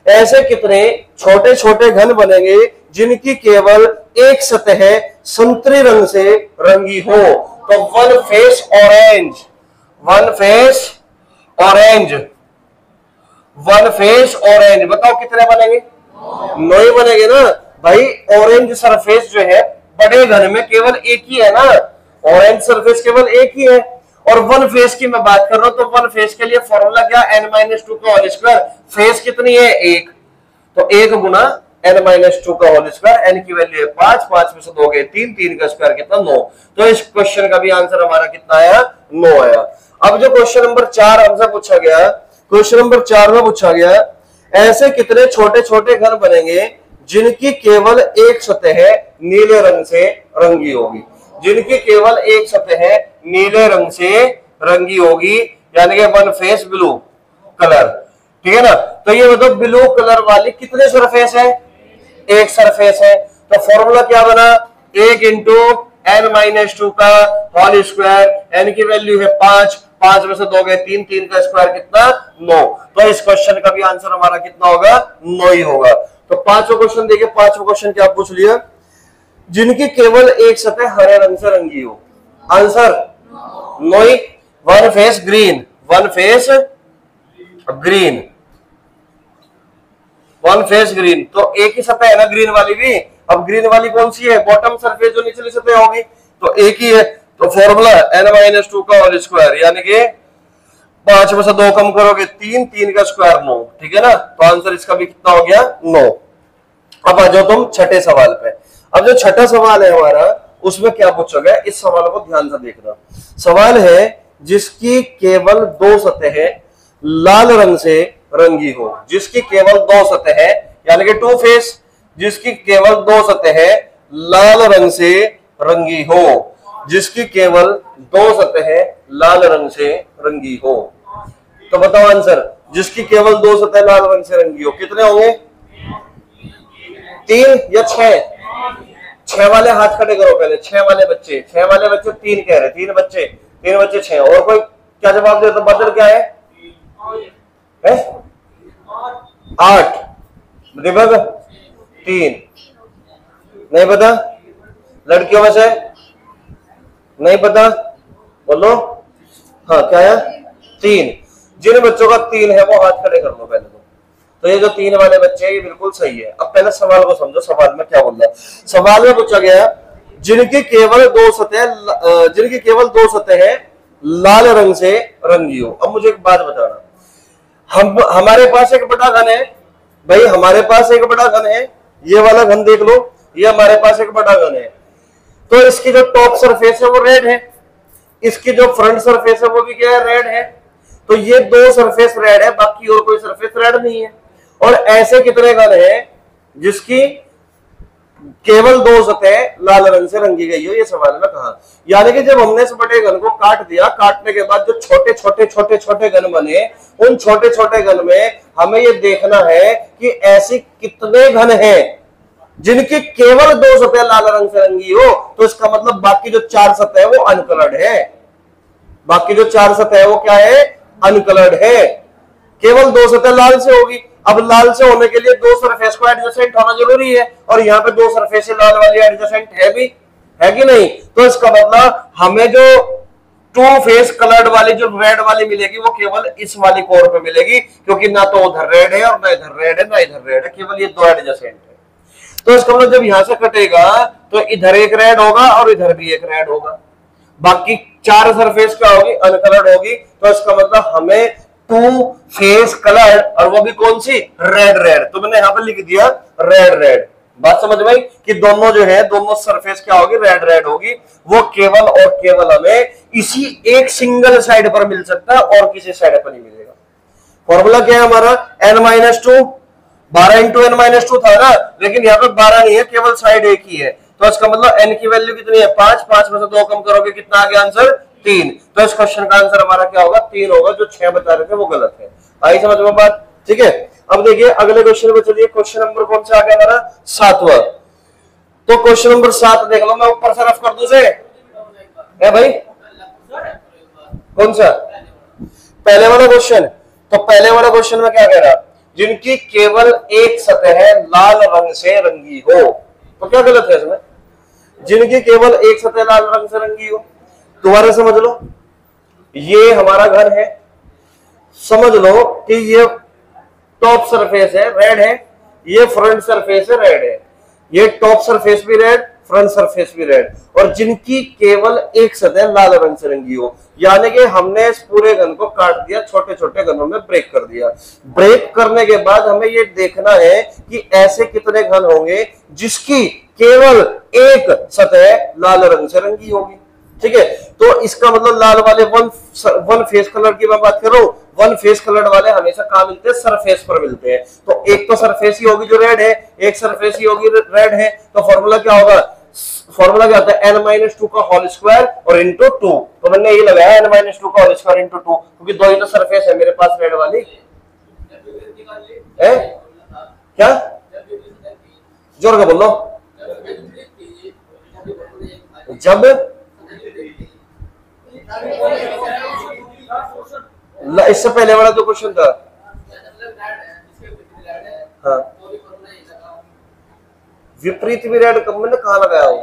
[SPEAKER 1] ऐसे कितने छोटे छोटे घन बनेंगे जिनकी केवल एक सतह संतरी रंग से रंगी हो? तो one face orange, one face orange, one face orange. बताओ कितने बनेंगे? 9 ही बनेंगे ना भाई। ऑरेंज सरफेस जो है बड़े घन में केवल एक ही है ना, ऑरेंज सरफेस केवल एक ही है। और वन फेस की मैं बात कर रहा हूं, तो वन फेस के लिए फॉर्मूला क्या? n-2 का होल स्क्वायर। फेस कितनी है? 1। तो 1 गुना n-2 का होल स्क्वायर। n की वैल्यू है 5। 5 में से 2 गए 3। 3 का स्क्वायर कितना? 9। तो इस क्वेश्चन का भी आंसर हमारा कितना आया? 9 आया। अब जो क्वेश्चन नंबर 4 हमसे पूछा गया, क्वेश्चन नंबर 4 में पूछा गया, ऐसे कितने छोटे छोटे घन बनेंगे जिनकी केवल एक सतह नीले रंग से रंगी होगी? जिनकी केवल एक सतह नीले रंग से रंगी होगी, यानी कि वन फेस ब्लू कलर। ठीक है ना? तो ये बताओ ब्लू कलर वाली कितने सरफेस है? एक सरफेस है। तो फॉर्मूला क्या बना? 1 इंटू n-2 का होल स्क्वायर। n की वैल्यू है 5। 5 में से 2 गए 3। 3 का स्क्वायर कितना? 9। तो इस क्वेश्चन का भी आंसर हमारा कितना होगा? 9 ही होगा। तो पांचवा क्वेश्चन देखिए। पांचवा क्वेश्चन क्या पूछ लिया? जिनकी केवल एक सतह हरे रंग से रंगी हो। आंसर 9 ही। One face green, one face green, one face green. तो एक ही सतह है ना ग्रीन वाली भी। अब ग्रीन वाली कौन सी है? बॉटम सरफेस जो निचली सतह होगी, तो एक ही है। तो फॉर्मूला n-2 का होल स्क्वायर, यानी कि 5 में से 2 कम करोगे 3, 3 का स्क्वायर 9, ठीक है ना। तो आंसर इसका भी कितना हो गया 9। अब आ जाओ तुम छठे सवाल पे। अब जो छठा सवाल है हमारा उसमें क्या पूछोगे, इस सवाल को ध्यान से देखना। सवाल है जिसकी केवल 2 सतहें लाल रंग से रंगी हो, जिसकी केवल 2 सतहें यानी कि 2 फेस, जिसकी केवल 2 सतहें लाल रंग से रंगी हो, जिसकी केवल 2 सतहें लाल रंग से रंगी हो। तो बताओ आंसर, जिसकी केवल 2 सतहें लाल रंग से रंगी हो कितने होंगे, 3 या 6? 6 वाले हाथ खड़े करो पहले, 6 वाले बच्चे 3 कह रहे, 3 बच्चे 6। और कोई क्या जवाब दे? तो बदल क्या है 8, दिव्या 3 नहीं पता, लड़कियों में से नहीं पता, बोलो। हाँ क्या है 3। जिन बच्चों का 3 है वो हाथ खड़े कर लो पहले तो ये जो 3 वाले बच्चे ये बिल्कुल सही है। अब पहले सवाल को समझो, सवाल में क्या बोल रहा है। सवाल में पूछा गया जिनकी केवल 2 सतहें लाल रंग से रंगी हो। अब मुझे एक बात बताना, हमारे पास एक बड़ा घन है भाई, हमारे पास एक बड़ा घन है, ये वाला घन देख लो, ये हमारे पास एक बड़ा घन है। तो इसकी जो टॉप सरफेस है वो रेड है, इसकी जो फ्रंट सरफेस है वो भी क्या है, रेड है। तो ये 2 सरफेस रेड है, बाकी और कोई सरफेस रेड नहीं है। और ऐसे कितने घन है जिसकी केवल 2 सतहें लाल रंग से रंगी गई हो, ये सवाल में कहा। यानी कि जब हमने इस बड़े घन को काट दिया, काटने के बाद जो छोटे छोटे घन बने, उन छोटे छोटे घन में हमें ये देखना है कि ऐसे कितने घन हैं जिनकी केवल 2 सतहें लाल रंग से रंगी हो। तो इसका मतलब बाकी जो 4 सतह वो अनकलर्ड है, बाकी जो 4 सतह वो क्या है, अनकलर्ड है। केवल 2 सतह लाल से होगी। अब लाल से होने के लिए 2 सरफेस को एडजेसेंट होना जरूरी है, और यहाँ पे 2 सरफेस लाल वाली एडजेसेंट है भी, है कि नहीं। तो इसका मतलब हमें जो 2 फेस कलर्ड वाली जो रेड वाली मिलेगी वो केवल इस वाली कोर पे मिलेगी, क्योंकि ना तो उधर रेड है और ना इधर रेड है, ना इधर रेड है, केवल ये 2 एडजेसेंट है। तो इसका मतलब जब यहां से कटेगा तो इधर एक रेड होगा और इधर भी एक रेड होगा, बाकी 4 सरफेस क्या होगी, अनकलर्ड होगी। तो इसका मतलब हमें 2 फेस कलर, और वो भी कौन सी, रेड रेड। तो मैंने यहां पर लिख दिया रेड रेड। बात समझ में आई कि दोनों जो है, दोनों सरफेस क्या होगी, रेड रेड होगी। वो केवल और केवल हमें इसी एक सिंगल साइड पर मिल सकता है और किसी साइड पर नहीं मिलेगा। फॉर्मूला क्या है हमारा, n-2, 12 इंटू n-2 था ना, लेकिन यहाँ पे 12 नहीं है, केवल साइड एक ही है। तो इसका मतलब n की वैल्यू कितनी है, 5 में से 2 कम करोगे कितना आ गया आंसर, 3। तो इस क्वेश्चन का आंसर हमारा क्या होगा, 3 होगा। जो 6 बता रहे थे वो गलत है। आई समझ में बात, ठीक है। अब देखिए अगले क्वेश्चन पे चलिए। क्वेश्चन नंबर कौन सा आ गया हमारा, 7वां। तो क्वेश्चन नंबर 7 देख लो, मैं ऊपर से रफ कर दूं से है भाई, कौन सा, पहले वाला क्वेश्चन। तो पहले वाला क्वेश्चन में क्या कह रहा, जिनकी केवल एक सतह लाल रंग से रंगी हो। तो क्या गलत है इसमें, जिनकी केवल एक सतह लाल रंग से रंगी हो। दोबारा समझ लो, ये हमारा घर है, समझ लो कि ये टॉप सरफेस है, रेड है, ये फ्रंट सरफेस है, रेड है, ये टॉप सरफेस भी रेड, फ्रंट सरफेस भी रेड, और जिनकी केवल एक सतह लाल रंग से रंगी हो। यानी कि हमने इस पूरे घन को काट दिया, छोटे छोटे घनों में ब्रेक कर दिया। ब्रेक करने के बाद हमें ये देखना है कि ऐसे कितने घन होंगे जिसकी केवल एक सतह लाल रंग से रंगी होगी, ठीक है। तो इसका मतलब लाल वाले वन फेस कलर की मैं बात कर रहा हूं, वन फेस कलर वाले हमेशा कहां मिलते हैं, सरफेस पर मिलते हैं। तो एक तो सरफेस ही होगी जो रेड है, एक सरफेस ही होगी रेड है। तो फॉर्मूला क्या होगा, फॉर्मूला क्या होता है, n-2 का होल स्क्वायर और इंटू 2। तो मैंने ये लगाया n-2 का होल स्क्वायर इंटू 2, क्योंकि 2 ही तो सरफेस है मेरे पास रेड वाली है। क्या जोर का बोलो, जब इससे पहले वाला जो क्वेश्चन था, हाँ, विपरीत भी रेड कब मैंने कहा लगाया हो,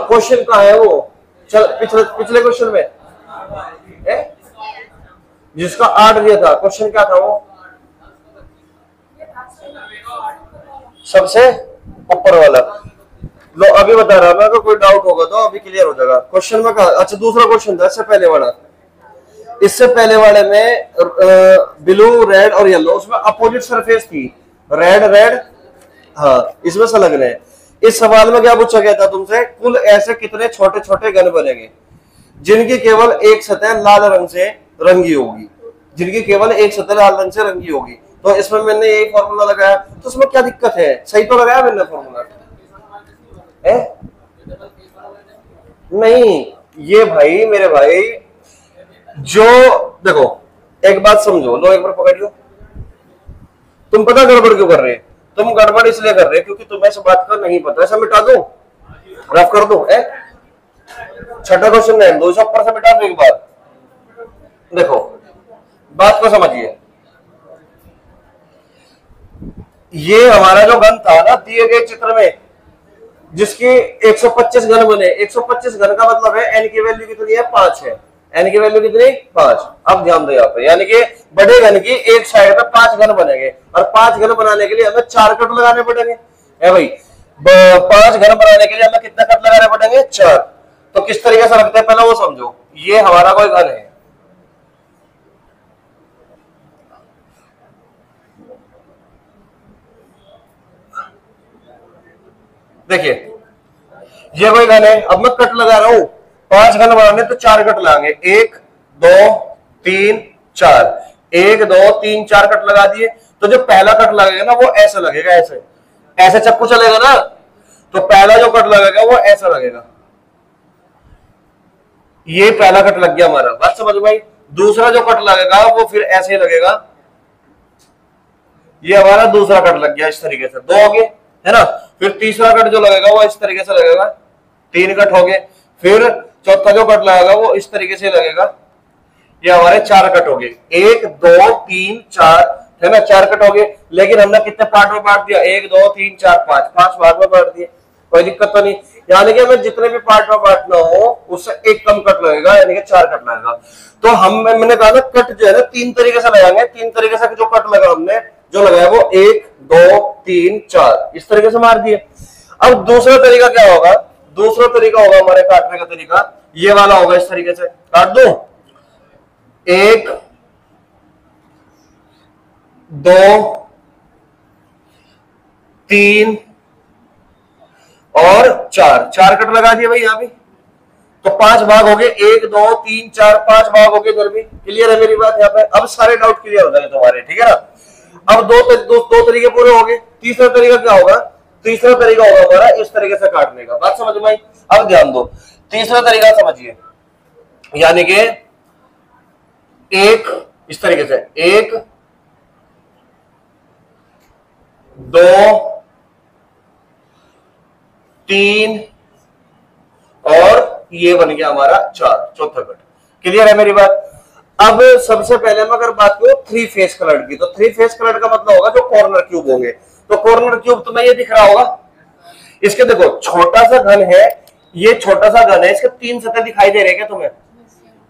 [SPEAKER 1] क्वेश्चन कहा है वो, चल पिछले क्वेश्चन में जिसका 8 दिया था, क्वेश्चन क्या था वो, सबसे ऊपर वाला। लो अभी बता रहा मैं, अगर कोई डाउट होगा तो अभी क्लियर हो जाएगा। क्वेश्चन में कहा, अच्छा दूसरा क्वेश्चन था इससे पहले वाला, इससे पहले वाले में ब्लू, रेड और येलो, उसमें अपोजिट सरफेस थी, रेड रेड, हाँ इसमें संलग्न है। इस सवाल में क्या पूछा गया था तुमसे, कुल ऐसे कितने छोटे छोटे घन बनेंगे जिनकी केवल एक सतह लाल रंग से रंगी होगी, जिनकी केवल एक सतह लाल रंग से रंगी होगी। तो इसमें मैंने यही फॉर्मूला लगाया, तो इसमें क्या दिक्कत है, सही तो लगाया मैंने फॉर्मूला नहीं। ये भाई मेरे भाई, जो देखो एक बात समझो, लो एक बार पकड़ लो। तुम पता गड़बड़ क्यों कर रहे हैं, तुम गड़बड़ इसलिए कर रहे हैं क्योंकि तुम्हें इस बात का नहीं पता। ऐसा मिटा दो, रफ कर दो, छठा क्वेश्चन है, 200 ऊपर से मिटा दो एक बार। देखो बात को समझिए, ये हमारा जो घन था ना दिए गए चित्र में, जिसकी 125 घन बने, 125 घन का मतलब है एन की वैल्यू कितनी है, 5 है। एन की वैल्यू कितनी, 5। अब ध्यान दो यहाँ पे, यानी कि बड़े घन की एक साइड पे 5 घन बनेंगे, और 5 घन बनाने के लिए हमें 4 कट लगाने पड़ेंगे, है भाई। 5 घन बनाने के लिए हमें कितने कट लगाने पड़ेंगे, 4। तो किस तरीके से रखते हैं पहले वो समझो। ये हमारा कोई घन है, देखिए ये कोई घन है। अब मैं कट लगा रहा हूं, 5 घन बनाने तो 4 कट लगाएंगे, 1 2 3 4, 1 2 3 4 कट लगा दिए। तो जो पहला कट लगेगा ना वो ऐसे लगेगा, ऐसे ऐसे चक्कू चलेगा ना, तो पहला जो कट लगेगा वो ऐसा लगेगा। ये पहला कट लग गया हमारा, बात समझ भाई। दूसरा जो कट लगेगा वो फिर ऐसे लगेगा, ये हमारा दूसरा कट लग गया इस तरीके से, 2 हो गए, है ना। फिर तीसरा कट जो लगेगा वो इस तरीके से लगेगा, 3 कट हो गए। फिर चौथा जो कट लगेगा वो इस तरीके से लगेगा, ये हमारे 4 कट हो गए, 1 2 3 4, है ना, 4 कट हो गए। लेकिन हमने कितने पार्ट में बांट दिया, 1 2 3 4 5 भाग में बांट दिए, कोई दिक्कत तो नहीं। यानी कि हमें जितने भी पार्ट में बांटना हो उससे एक कम कट लगेगा, यानी कि 4 कट लगेगा। तो मैंने कहा ना कट जो है ना 3 तरीके से लगाएंगे, 3 तरीके से जो कट लगा हमने जो लगाया वो 1 2 3 4 इस तरीके से मार दिए। अब दूसरा तरीका क्या होगा, दूसरा तरीका होगा हमारे काटने का तरीका ये वाला होगा, इस तरीके से काट दो, 1 2 3 और 4 कट लगा दिए भाई यहाँ भी। तो 5 भाग हो गए, 1 2 3 4 5 भाग हो गए इधर भी। क्लियर है मेरी बात यहाँ पे, अब सारे डाउट क्लियर हो जाएंगे तुम्हारे, ठीक है ना। अब दो तरीके पूरे हो गए। तीसरा तरीका क्या होगा, तीसरा तरीका होगा हमारा इस तरीके से काटने का, बात समझ में आई। अब ध्यान दो, तीसरा तरीका समझिए, यानी कि एक इस तरीके से 1 2 3 और ये बन गया हमारा 4, चौथा कट। क्लियर है मेरी बात। अब सबसे पहले मैं अगर बात करूं 3 फेस कलर की, तो 3 फेस कलर का मतलब होगा जो कॉर्नर क्यूब होंगे। तो कॉर्नर क्यूब तुम्हें ये दिख रहा होगा, इसके देखो छोटा सा घन है, ये छोटा सा घन है, इसके 3 सतह दिखाई दे रहे हैं क्या तुम्हें,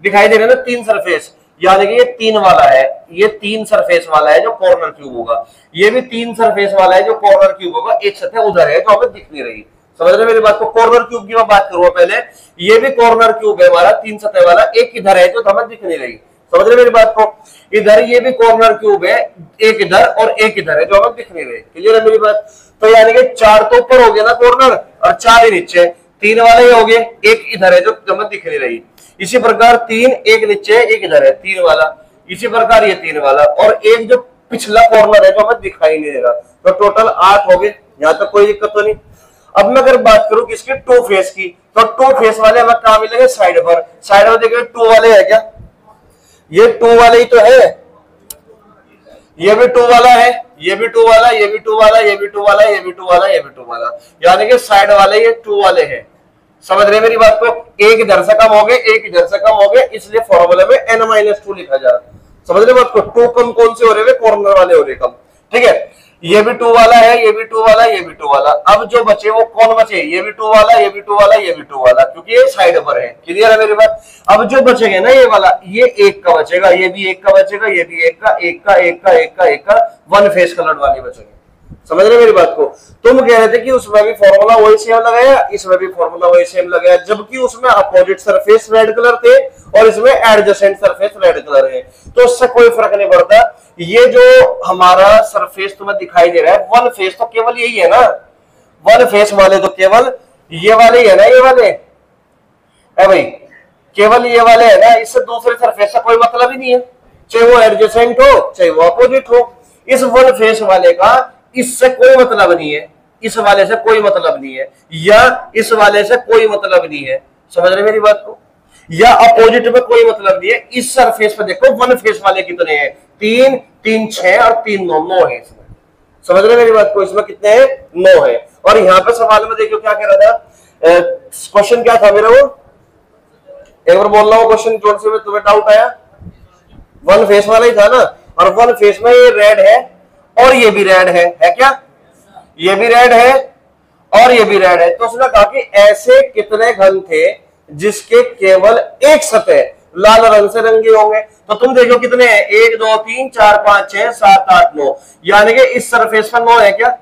[SPEAKER 1] दिखाई दे रहे हैं ना 3 सरफेस, यानी कि ये 3 वाला है, ये 3 सरफेस वाला है जो कॉर्नर क्यूब होगा। ये भी 3 सरफेस वाला है जो कॉर्नर क्यूब होगा, एक सतह उधर है जो हमें दिख नहीं रही। समझ रहे मेरी बात को। कॉर्नर क्यूब की मैं बात करूंगा पहले, ये भी कॉर्नर क्यूब है हमारा, 3 सतह वाला, एक इधर है जो हमें दिख नहीं रही। समझ रहे मेरी बात को। इधर ये भी कॉर्नर क्यूब है, एक इधर और एक इधर है जो हमें दिख नहीं रही। क्लियर है मेरी बात। तो यानी कि 4 तो ऊपर हो गया ना कॉर्नर, और 4 ही नीचे, 3 वाले ही हो गए, एक इधर है जो हमें दिख नहीं रही। इसी प्रकार 3 एक नीचे एक इधर है, 3 वाला। इसी प्रकार ये 3 वाला, और एक जो पिछला कॉर्नर है जो हमें दिखाई नहीं दे रहा। तो टोटल 8 हो गए, यहां तक कोई दिक्कत तो नहीं। अब मैं अगर बात करूं किसकी, 2 फेस की, तो 2 फेस वाले हमें कहां मिलेंगे, साइड पर। साइड में देखिए 2 वाले है क्या, ये 2 वाले ही तो है, ये भी 2 वाला है, ये भी 2 वाला, ये भी 2 वाला, ये भी 2 वाला, ये भी 2 वाला, ये भी 2 वाला, यानी कि साइड वाले ये 2 वाले हैं। समझ रहे मेरी बात को। एक इधर से कम हो गए, एक इधर से कम हो गए, इसलिए फॉर्मूले में n-2 लिखा जा रहा। समझ रहे बात को। 2 कम कौन से हो रहे हैं, कॉर्नर वाले हो रहे कम, ठीक है। ये भी 2 वाला है, ये भी 2 वाला, ये भी 2 वाला। अब जो बचे वो कौन बचे, ये भी 2 वाला, ये भी 2 वाला, ये भी 2 वाला, क्योंकि ये साइड पर है। क्लियर है मेरी बात। अब जो बचेगा ना ये वाला, ये 1 का बचेगा, ये भी 1 का बचेगा, ये भी 1 का, 1 का, 1 का, 1 का, 1 का, 1 फेस कलर वाले बचेंगे। समझ रहे मेरी बात को? तुम कह रहे थे कि उसमें भी फॉर्मूला वही सेम लगाया, इसमें भी फॉर्मूला वही सेम लगाया, जबकि उसमें अपोजिट सरफेस रेड कलर थे और इसमें एडजेसेंट सरफेस रेड कलर है, तो उससे कोई फर्क नहीं पड़ता। ये जो हमारा सरफेस तुम्हें दिखाई दे रहा है वन फेस, तो केवल यही है ना, वन फेस वाले तो केवल ये वाले ही है ना, ये वाले है भाई, केवल ये वाले है ना, इससे दूसरे सरफेस का कोई मतलब ही नहीं है, चाहे वो एडजेसेंट हो चाहे वो अपोजिट हो। इस वन फेस वाले का इससे कोई मतलब नहीं है, इस वाले से कोई मतलब नहीं है, या इस वाले से कोई मतलब नहीं है, समझ रहे मेरी बात को? या अपोजिट में कोई मतलब नहीं है। इस सरफेस पे देखो वन फेस वाले कितने हैं, 3 3 6 और 3 9 9 है इसमें, समझ रहे मेरी बात को? इसमें कितने हैं, 9 है। और यहाँ पे सवाल में देखो क्या कह रहा था, क्वेश्चन क्या था मेरा, वो एक बार बोल रहा हूँ क्वेश्चन जोर से, तुम्हें डाउट आया? वन फेस वाला ही था ना, और वन फेस में ये रेड है और ये भी रेड है क्या? ये भी रेड है और ये भी रेड है। तो उसने कहा कि ऐसे कितने घन थे जिसके केवल एक सतह लाल रंग से रंगे होंगे। तो तुम देखो कितने हैं, 1 2 3 4 5 6 7 8 9, यानी कि इस सरफेस पर 9 है क्या?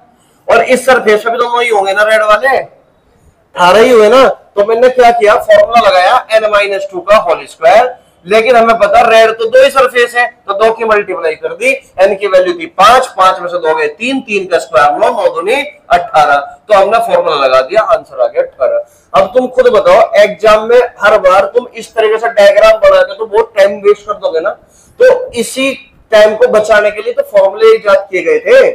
[SPEAKER 1] और इस सरफेस पर भी तो 9 ही होंगे ना, रेड वाले 18 ही हुए ना। तो मैंने क्या किया, फॉर्मूला लगाया n-2 का होल स्क्वायर, लेकिन हमें पता रेड तो 2 ही सरफेस है, तो 2 की मल्टीप्लाई कर दी, n की वैल्यू थी 5, 5 में से 2 गए 3, 3 का स्क्वायर 9, 9 दूनी 18, तो हमने फॉर्मूला लगा दिया, आंसर आ गया 18। अब तुम खुद बताओ, एग्जाम में हर बार तुम इस तरीके से डायग्राम बनाते तो बहुत टाइम वेस्ट कर दोगे ना, तो इसी टाइम को बचाने के लिए तो फॉर्मूले इजाद किए गए थे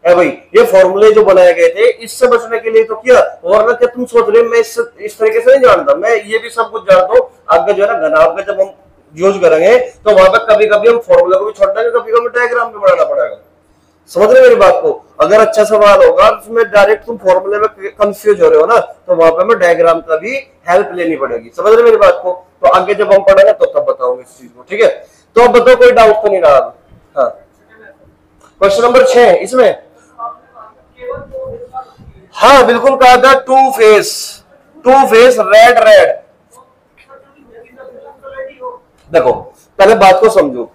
[SPEAKER 1] है भाई, ये फॉर्मूले जो बनाए गए थे इससे बचने के लिए तो किया। वरना क्या तुम सोच रहे मैं इस तरीके से नहीं जानता, मैं ये भी सब कुछ जानता हूँ। आगे जो है ना घनाभ का जब हम यूज करेंगे तो वहां पर कभी कभी हम फॉर्मूले को भी छोड़ देंगे, कभी कभी डायग्राम भी बनाना पड़ेगा, समझ रहे मेरी बात को? अगर अच्छा सवाल होगा उसमें डायरेक्ट तुम फॉर्मूले में कंफ्यूज हो रहे हो ना, तो वहां पर हमें डायग्राम का भी हेल्प लेनी पड़ेगी, समझ रहे मेरी बात को? तो आगे जब हम पढ़ेंगे तो तब बताऊंगे इस चीज को, ठीक है? तो अब बताओ, कोई डाउट तो नहीं रहा? हाँ, क्वेश्चन नंबर 6 इसमें, हाँ बिल्कुल कहा था, टू फेस रेड रेड। देखो पहले बात को समझो,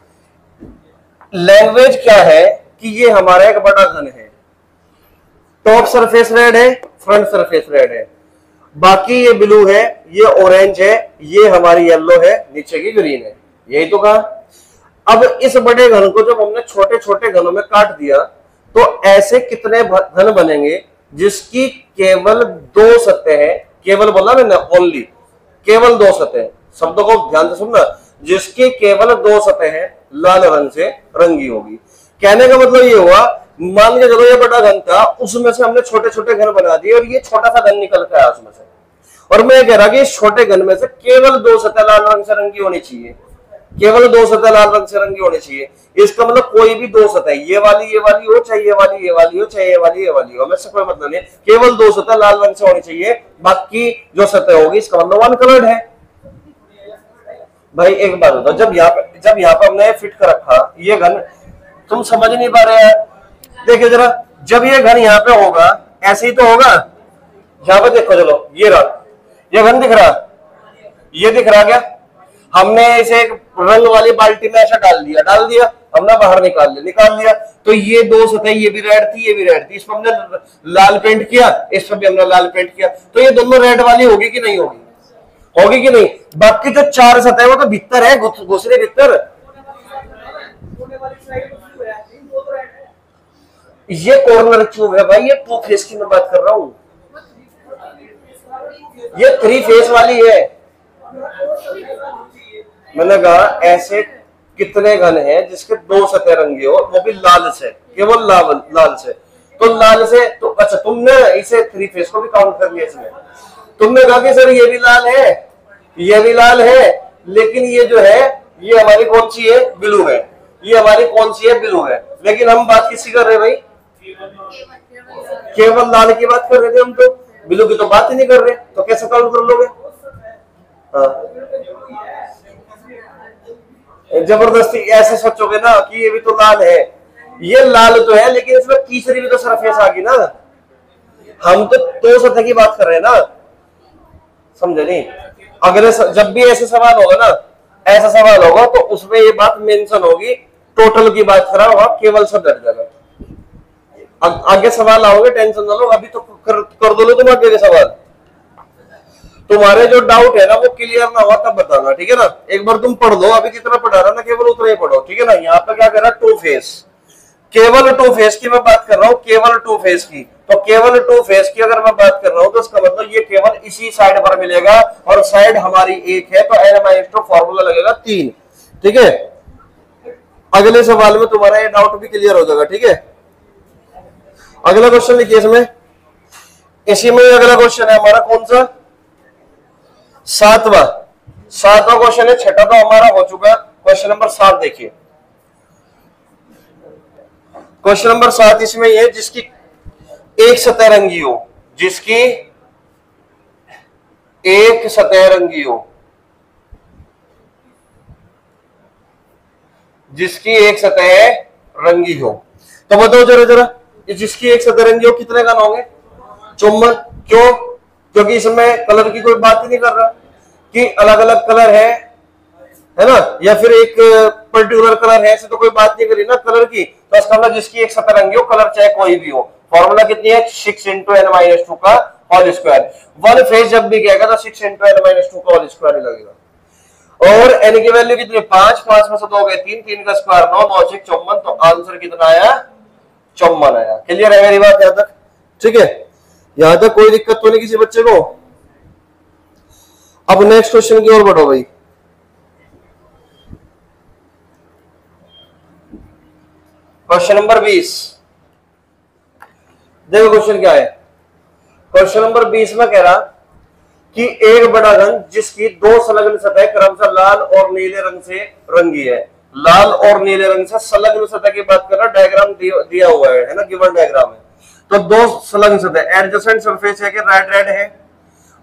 [SPEAKER 1] लैंग्वेज क्या है कि ये हमारा एक बड़ा घन है, टॉप सरफेस रेड है, फ्रंट सरफेस रेड है, बाकी ये ब्लू है, ये ऑरेंज है, ये हमारी येलो है, नीचे की ग्रीन है, यही तो कहा। अब इस बड़े घन को जब हमने छोटे छोटे घनों में काट दिया तो ऐसे कितने घन बनेंगे जिसकी केवल 2 सतह है, केवल बोला मैंने, ओनली, केवल 2 सतह, शब्दों को ध्यान से सुनना, जिसकी केवल 2 सतह है लाल रंग से रंगी होगी। कहने का मतलब ये हुआ, मान के चलो ये बड़ा घन था, उसमें से हमने छोटे छोटे घन बना दिए और ये छोटा सा घन निकल के आया उसमें से, और मैं कह रहा कि इस छोटे घन में से केवल 2 सतह लाल रंग से रंगी होनी चाहिए, केवल 2 सतह लाल रंग से रंगी होनी चाहिए। इसका मतलब कोई भी 2 सतह, ये वाली हो, चाहे ये वाली हो, चाहे ये वाली हो, हमें से कोई मतलब नहीं, केवल 2 सतह लाल रंग से होनी चाहिए, बाकी जो सतह होगी इसका मतलब वन कलर्ड है। भाई एक बात बताओ, जब यहाँ पे हमने फिट कर रखा ये घन, तुम समझ नहीं पा रहे हैं? देखिए जरा, जब ये घन यहाँ पे होगा ऐसे ही तो होगा, यहाँ पे देखो, चलो ये रहा, ये घन दिख रहा, ये दिख रहा क्या? हमने इसे एक रंग वाली बाल्टी में ऐसा डाल दिया, हमने बाहर निकाल लिया, तो ये 2 सतह, ये भी रेड थी, ये भी रेड थी, इस पर हमने लाल पेंट किया, इस पर भी हमने लाल पेंट किया, तो ये दोनों रेड वाली होगी कि नहीं होगी? होगी कि नहीं? बाकी जो 4 सतह है वो तो भीतर है, घुसरे भीतर। ये कॉर्नर क्यूब है भाई, ये 2 फेस की मैं बात कर रहा हूं, ये 3 फेस वाली है। मैंने कहा ऐसे कितने घन हैं जिसके 2 सतह रंगी हो, वो भी लाल से, केवल लाल से। तो लाल से तो अच्छा, तुमने इसे 3 फेस को भी काउंट कर लिया इसमें। तुमने कहा कि सर ये भी लाल है, ये भी लाल है, लेकिन ये जो है ये हमारी कौन सी है? ब्लू है। ये हमारी कौन सी है? ब्लू है। लेकिन हम बात किसकी कर रहे हैं भाई? केवल लाल की बात कर रहे थे हम, तो ब्लू की तो बात ही नहीं कर रहे, तो कैसे काउंट कर लोगे? जबरदस्ती ऐसे सोचोगे ना कि ये भी तो लाल है, ये लाल तो है, लेकिन इसमें तीसरी भी तो सरफेस आ गई ना। हम तो 2 सतह की बात कर रहे हैं ना, समझे नहीं? अगर जब भी ऐसे सवाल होगा ना, ऐसा सवाल होगा तो उसमें ये बात मेंशन होगी, टोटल की बात कर रहा होगा, केवल सब डर जाएगा। आगे सवाल आओगे, टेंशन ना लो, अभी तो कर दो तुम आगे के सवाल। तुम्हारे जो डाउट है ना वो क्लियर ना हुआ तब बताना, ठीक है ना। एक बार तुम पढ़ दो, अभी जितना पढ़ा रहा ना केवल उतना ही पढ़ो, ठीक है ना। यहाँ पे क्या कर रहा है, टू फेस, केवल टू फेस की मैं बात कर रहा हूँ, केवल टू फेस की। तो केवल टू फेस की अगर मैं बात कर रहा हूँ तो इसका मतलब ये केवल इसी साइड पर मिलेगा और साइड हमारी एक है, तो n-2 फॉर्मूला लगेगा 3, ठीक है। अगले सवाल में तुम्हारा ये डाउट भी क्लियर हो जाएगा, ठीक है। अगला क्वेश्चन लिखिए इसमें, इसी में अगला क्वेश्चन है हमारा कौन सा, सातवां क्वेश्चन है। छठा तो हमारा हो चुका, क्वेश्चन नंबर 7 देखिए। क्वेश्चन नंबर 7 इसमें ये, जिसकी एक सतह रंगी हो, जिसकी एक सतह रंगी हो, जिसकी एक सतह रंगी हो, तो बताओ जरा जरा, जिसकी एक सतह रंगी हो कितने घन होंगे, चुंबन। क्यों, क्योंकि इसमें कलर की कोई बात ही नहीं कर रहा कि अलग अलग कलर है ना, या फिर एक पर्टिकुलर कलर है, ऐसे तो कोई बात नहीं करी ना कलर की। तो इसका मतलब जिसकी एक सतह रंगी हो, कलर चाहे कोई भी हो। फॉर्मूला कितनी है, 6 × n-2 का होल स्क्वायर। वन फेज जब भी गएगा तो 6 × n-2 का होल स्क्वायर ही लगेगा। और n की वैल्यू कितनी, 5 में से 2 गए 3, 3 का स्क्वायर 9, 9 से 54, तो आंसर कितना आया, 54 आया। क्लियर है मेरी बात यहां तक, ठीक है। यहां तक कोई दिक्कत तो नहीं किसी बच्चे को। अब नेक्स्ट क्वेश्चन की ओर बढ़ो भाई। क्वेश्चन नंबर 20, देखो क्वेश्चन क्या है। क्वेश्चन नंबर 20 में कह रहा कि एक बड़ा घन जिसकी दो संलग्न सतह क्रमशः लाल और नीले रंग से रंगी है, लाल और नीले रंग से संलग्न सतह की बात कर रहा, डायग्राम दिया हुआ है ना, गिवन डायग्राम है। तो दो संलग्न सतह, एडजेसेंट सरफेस है कि रेड है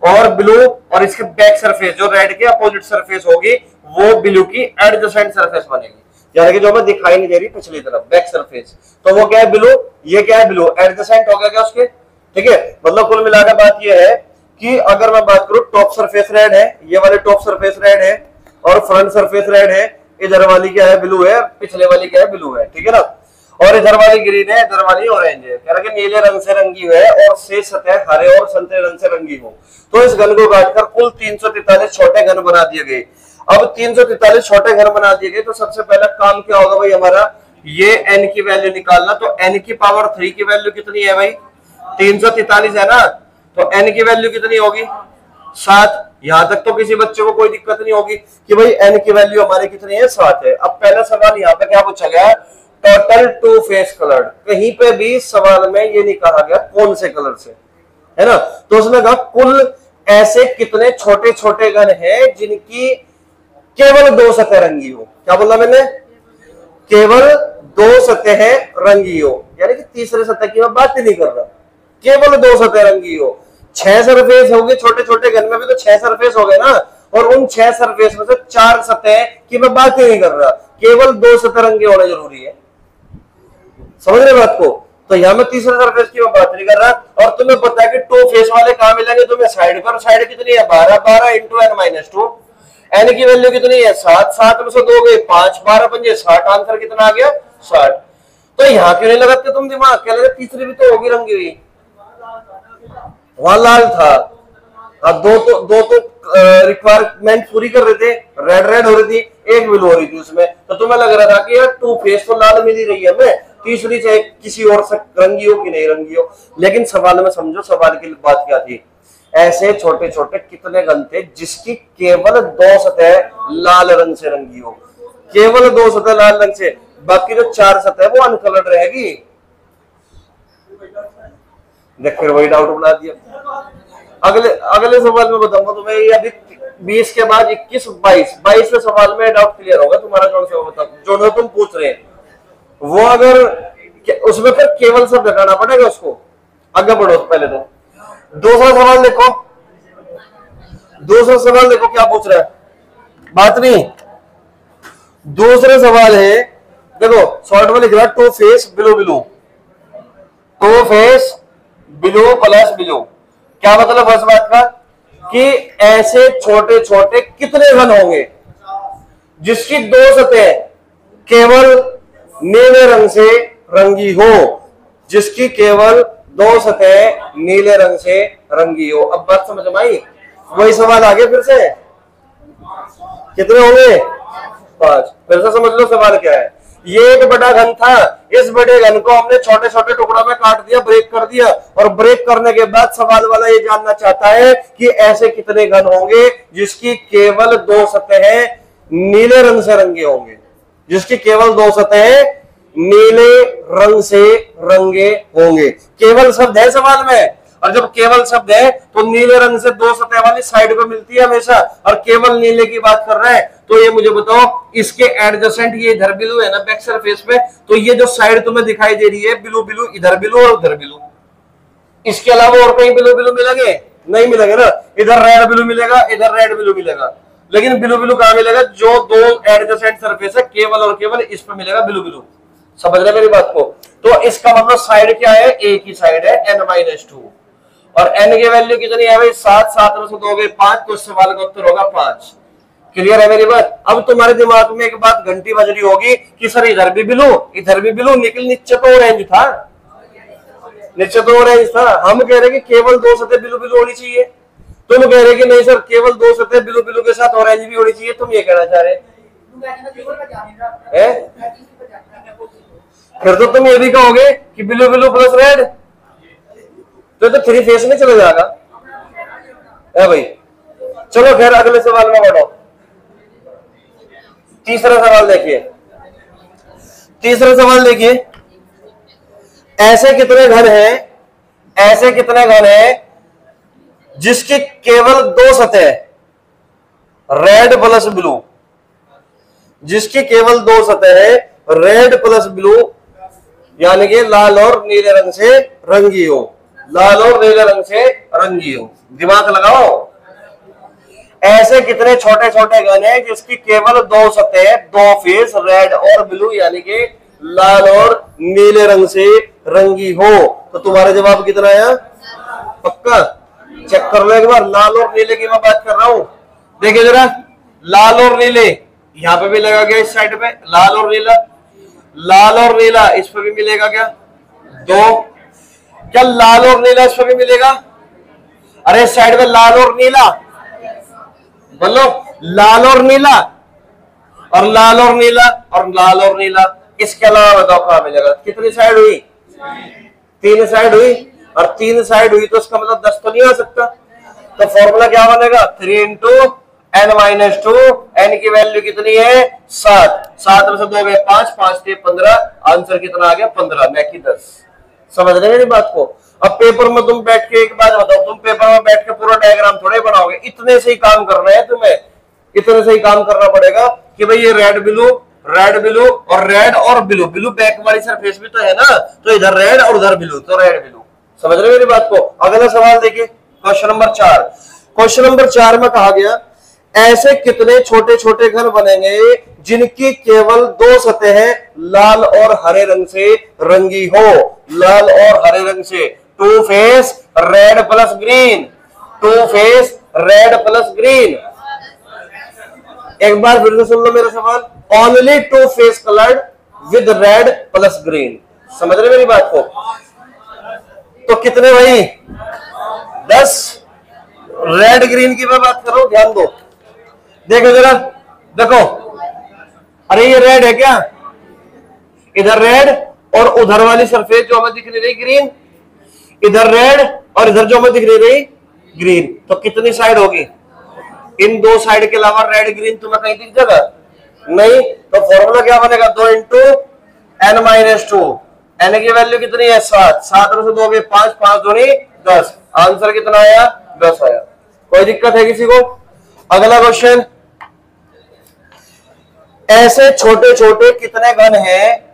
[SPEAKER 1] और ब्लू, और इसके बैक सरफेस जो रेड के अपोजिट सरफेस होगी वो ब्लू की एडजेसेंट सरफेस बनेगी, यानी कि जो हमें दिखाई नहीं दे रही पिछली तरफ, बैक सरफेस। तो वो क्या है, ब्लू, ये क्या है, ब्लू, एडजेसेंट हो गया क्या उसके, ठीक है। मतलब कुल मिलाकर बात ये है कि अगर मैं बात करूं, टॉप सरफेस रेड है, ये वाले टॉप सरफेस रेड है, और फ्रंट सरफेस रेड है, इधर वाली क्या है, ब्लू है, पिछले वाली क्या है, ब्लू है, ठीक है ना। और इधर वाली ग्रीन है, इधर वाली ऑरेंज है। कह रहा कि नीले रंग से रंगी है और शेष सतह हरे और संतरे रंग से रंगी हो, तो इस घन को काटकर कुल 343 छोटे घन बना दिए गए। अब 343 छोटे घन बना दिए गए, तो सबसे पहला काम क्या होगा भाई हमारा, ये n की वैल्यू निकालना। तो n की पावर 3 की वैल्यू कितनी है भाई, 343 है ना, तो n की वैल्यू कितनी होगी, 7। यहां तक तो किसी बच्चे को कोई दिक्कत नहीं होगी कि भाई n की वैल्यू हमारी कितनी है, 7 है। अब पहला सवाल यहाँ पे क्या पूछा गया, टोटल टू फेस कलर। कहीं पे भी सवाल में ये नहीं कहा गया कौन से कलर से, है ना। तो उसने कहा कुल ऐसे कितने छोटे छोटे घन हैं जिनकी केवल 2 सतह रंगी हो। क्या बोला मैंने, केवल 2 सतह रंगी हो, यानी कि तीसरे सतह की मैं बात ही नहीं कर रहा, केवल 2 सतह रंगी हो। 6 सरफेस होंगे छोटे छोटे घन में भी, तो 6 सरफेस हो गए ना, और उन 6 सरफेस में से 4 सतह की मैं बात ही नहीं कर रहा, केवल 2 सतह रंगे होने जरूरी है। समझ रहे बात को। तो यहां मैं तीसरे सरफेस की मैं बात नहीं कर रहा। और तुम्हें पता है कि 2 फेस वाले कहां मिलेंगे तुम्हें, साइड पर। साइड कितनी है, 12 × n-2। n की वैल्यू कितनी है, 7, 7 में से 2 गए 5, 12 पंजे 60, आंसर कितना आ गया, 60। तो यहां क्यों नहीं लगाते तुम दिमाग, क्या लगे तीसरी भी तो होगी रंगी हुई, वहां लाल था। अब दो तो रिक्वायरमेंट पूरी कर रहे थे, रेड हो रही थी, एक ब्लू हो रही थी उसमें। तो तुम्हें लग रहा था कि यार 2 फेस तो लाल मिल ही रही है हमें, तीसरी चाहे किसी और से रंगी हो कि नहीं रंगी हो। लेकिन सवाल में समझो, सवाल की बात क्या थी, ऐसे छोटे छोटे कितने घन थे जिसकी केवल 2 सतह लाल रंग से रंगी हो, केवल 2 सतह लाल रंग से, बाकी जो 4 सतह वो अनकलर्ड रहेगी। देख फिर वही डाउट बना दिया। अगले सवाल में बताऊंगा तुम्हें, ये अभी 20 के बाद 21, 22 सवाल में डाउट क्लियर होगा तुम्हारा। कौन सा बताओ, जो तुम पूछ रहे हैं वो, अगर उसमें फिर केवल सब लगाना पड़ेगा उसको। आगे बढ़ो, पहले तो दूसरा सवाल देखो, दूसरा सवाल देखो क्या पूछ रहा है, बात नहीं। दूसरा सवाल है, देखो शॉर्ट में लिख रहा है 2 face blue blue, 2 face blue plus blue. क्या मतलब है इस बात का, कि ऐसे छोटे छोटे कितने घन होंगे जिसकी 2 सतह केवल नीले रंग से रंगी हो। जिसकी केवल दो सतह नीले रंग से रंगी हो। अब बात समझ में आई? वही सवाल आगे फिर से, कितने होंगे? 5। फिर से समझ लो सवाल क्या है। ये एक बड़ा घन था, इस बड़े घन को हमने छोटे छोटे टुकड़ों में काट दिया, ब्रेक कर दिया, और ब्रेक करने के बाद सवाल वाला ये जानना चाहता है कि ऐसे कितने घन होंगे जिसकी केवल दो सतहें नीले रंग से रंगे होंगे, जिसकी केवल दो सतहें नीले रंग से रंगे होंगे। केवल शब्द है सवाल में, और जब केवल शब्द है तो नीले रंग से दो सतह वाली साइड पे मिलती है हमेशा, और केवल नीले की बात कर रहा है। तो ये मुझे बताओ, इसके एडजेसेंट ये इधर ब्लू है ना बैक सरफेस पे, तो ये जो साइड तुम्हें दिखाई दे रही है ब्लू ब्लू, इधर ब्लू और उधर ब्लू, इसके अलावा और कहीं ब्लू ब्लू मिलेंगे? नहीं मिलेंगे ना। इधर रेड ब्लू मिलेगा, इधर रेड ब्लू मिलेगा, लेकिन ब्लू ब्लू कहां मिलेगा? जो दो एडजेसेंट सरफेस है केवल और केवल इस पे मिलेगा ब्लू ब्लू। समझ रहे मेरी बात को? तो इसका मतलब साइड क्या है? एक ही साइड है, n-2, और n की वैल्यू कितनी है भाई? 7, 7 में से 2 गए 5, तो इस सवाल का उत्तर होगा 5। क्लियर है मेरी बात? अब तुम्हारे दिमाग में एक बात घंटी बज रही होगी कि सर इधर भी ब्लू इधर भी ब्लू, निकल नीचे तो ऑरेंज था, नीचे तो ऑरेंज था। हम कह रहे कि केवल दो सतह ब्लू ब्लू होनी चाहिए, तुम कह रहे कि नहीं सर केवल दो सतह ब्लू ब्लू के साथ ऑरेंज भी होनी चाहिए। तुम ये कहना चाह रहे हैं? फिर तो तुम ये भी कहोगे कि ब्लू ब्लू प्लस रेड, तो 3 फेस में चला जाएगा है भाई। चलो खैर अगले सवाल में बढ़ो। तीसरा सवाल देखिए, तीसरा सवाल देखिए, ऐसे कितने घन हैं, ऐसे कितने घन हैं जिसकी केवल दो सतह रेड प्लस ब्लू, जिसकी केवल दो सतह है रेड प्लस ब्लू, यानी कि लाल और नीले रंग से रंगी हो, लाल और नीले रंग से रंगी हो। दिमाग लगाओ। ऐसे कितने छोटे छोटे घन हैं जिसकी केवल दो सतह, दो फेस रेड और ब्लू, यानी कि लाल और नीले रंग से रंगी हो। तो तुम्हारा जवाब कितना आया? पक्का? चेक कर लो एक बार। लाल और नीले की मैं बात कर रहा हूं, देखिए जरा, लाल और नीले यहां पे भी लगा गया, इस साइड पे लाल और नीला, लाल और नीला इस पे भी मिलेगा क्या? 2। क्या लाल और नीला इस पे भी मिलेगा? अरे इस साइड पे लाल और नीला, बोलो लाल और नीला, और लाल और नीला, और लाल और नीला, इसके अलावा बताओ कहां मिलेगा? कितनी साइड हुई? 3 साइड हुई, और 3 साइड हुई तो इसका मतलब 10 तो नहीं आ सकता। तो फॉर्मूला क्या बनेगा? 3 × n-2, n की वैल्यू कितनी है? 7, 7 में से 2 गए 5, 5 से 15, आंसर कितना आ गया? 15, मैं की 10। समझ रहे मेरी बात को? अब पेपर में तुम बैठ के एक बात बताओ, तुम पेपर में बैठ के पूरा डायग्राम थोड़े बनाओगे, इतने से ही काम करना है तुम्हें, इतने से ही काम करना पड़ेगा कि भाई ये रेड ब्लू और रेड और ब्लू, ब्लू बैक वाली सरफेस भी तो है ना, तो इधर रेड और उधर ब्लू, तो रेड ब्लू। समझ रहे मेरी बात को? अगला सवाल देखिए, क्वेश्चन नंबर 4। क्वेश्चन नंबर 4 में कहा गया, ऐसे कितने छोटे छोटे घन बनेंगे जिनकी केवल दो सतहें लाल और हरे रंग से रंगी हो, लाल और हरे रंग से। 2 face red plus green, 2 face red plus green. एक बार फिर से सुन लो मेरा सवाल, only 2 face coloured with red plus green. समझ रहे मेरी बात को? तो कितने भाई? 10। रेड ग्रीन की मैं बात कर रहा हूं, ध्यान दो, देखो जरा, देखो, अरे ये रेड है क्या? इधर रेड और उधर वाली सरफेस जो हमें दिख रही ग्रीन, इधर रेड और इधर जो हमें दिख रही ग्रीन, तो कितनी साइड होगी? इन 2 साइड के अलावा रेड ग्रीन तुम्हें कहीं दिख जाएगा? नहीं। तो फॉर्मूला क्या बनेगा? 2 × n-2, n की वैल्यू कितनी है? 7, 7 में से 2 गए 5, 5 दूनी 10, आंसर कितना आया? 10 आया। कोई दिक्कत है किसी को? अगला क्वेश्चन, ऐसे छोटे छोटे कितने घन हैं,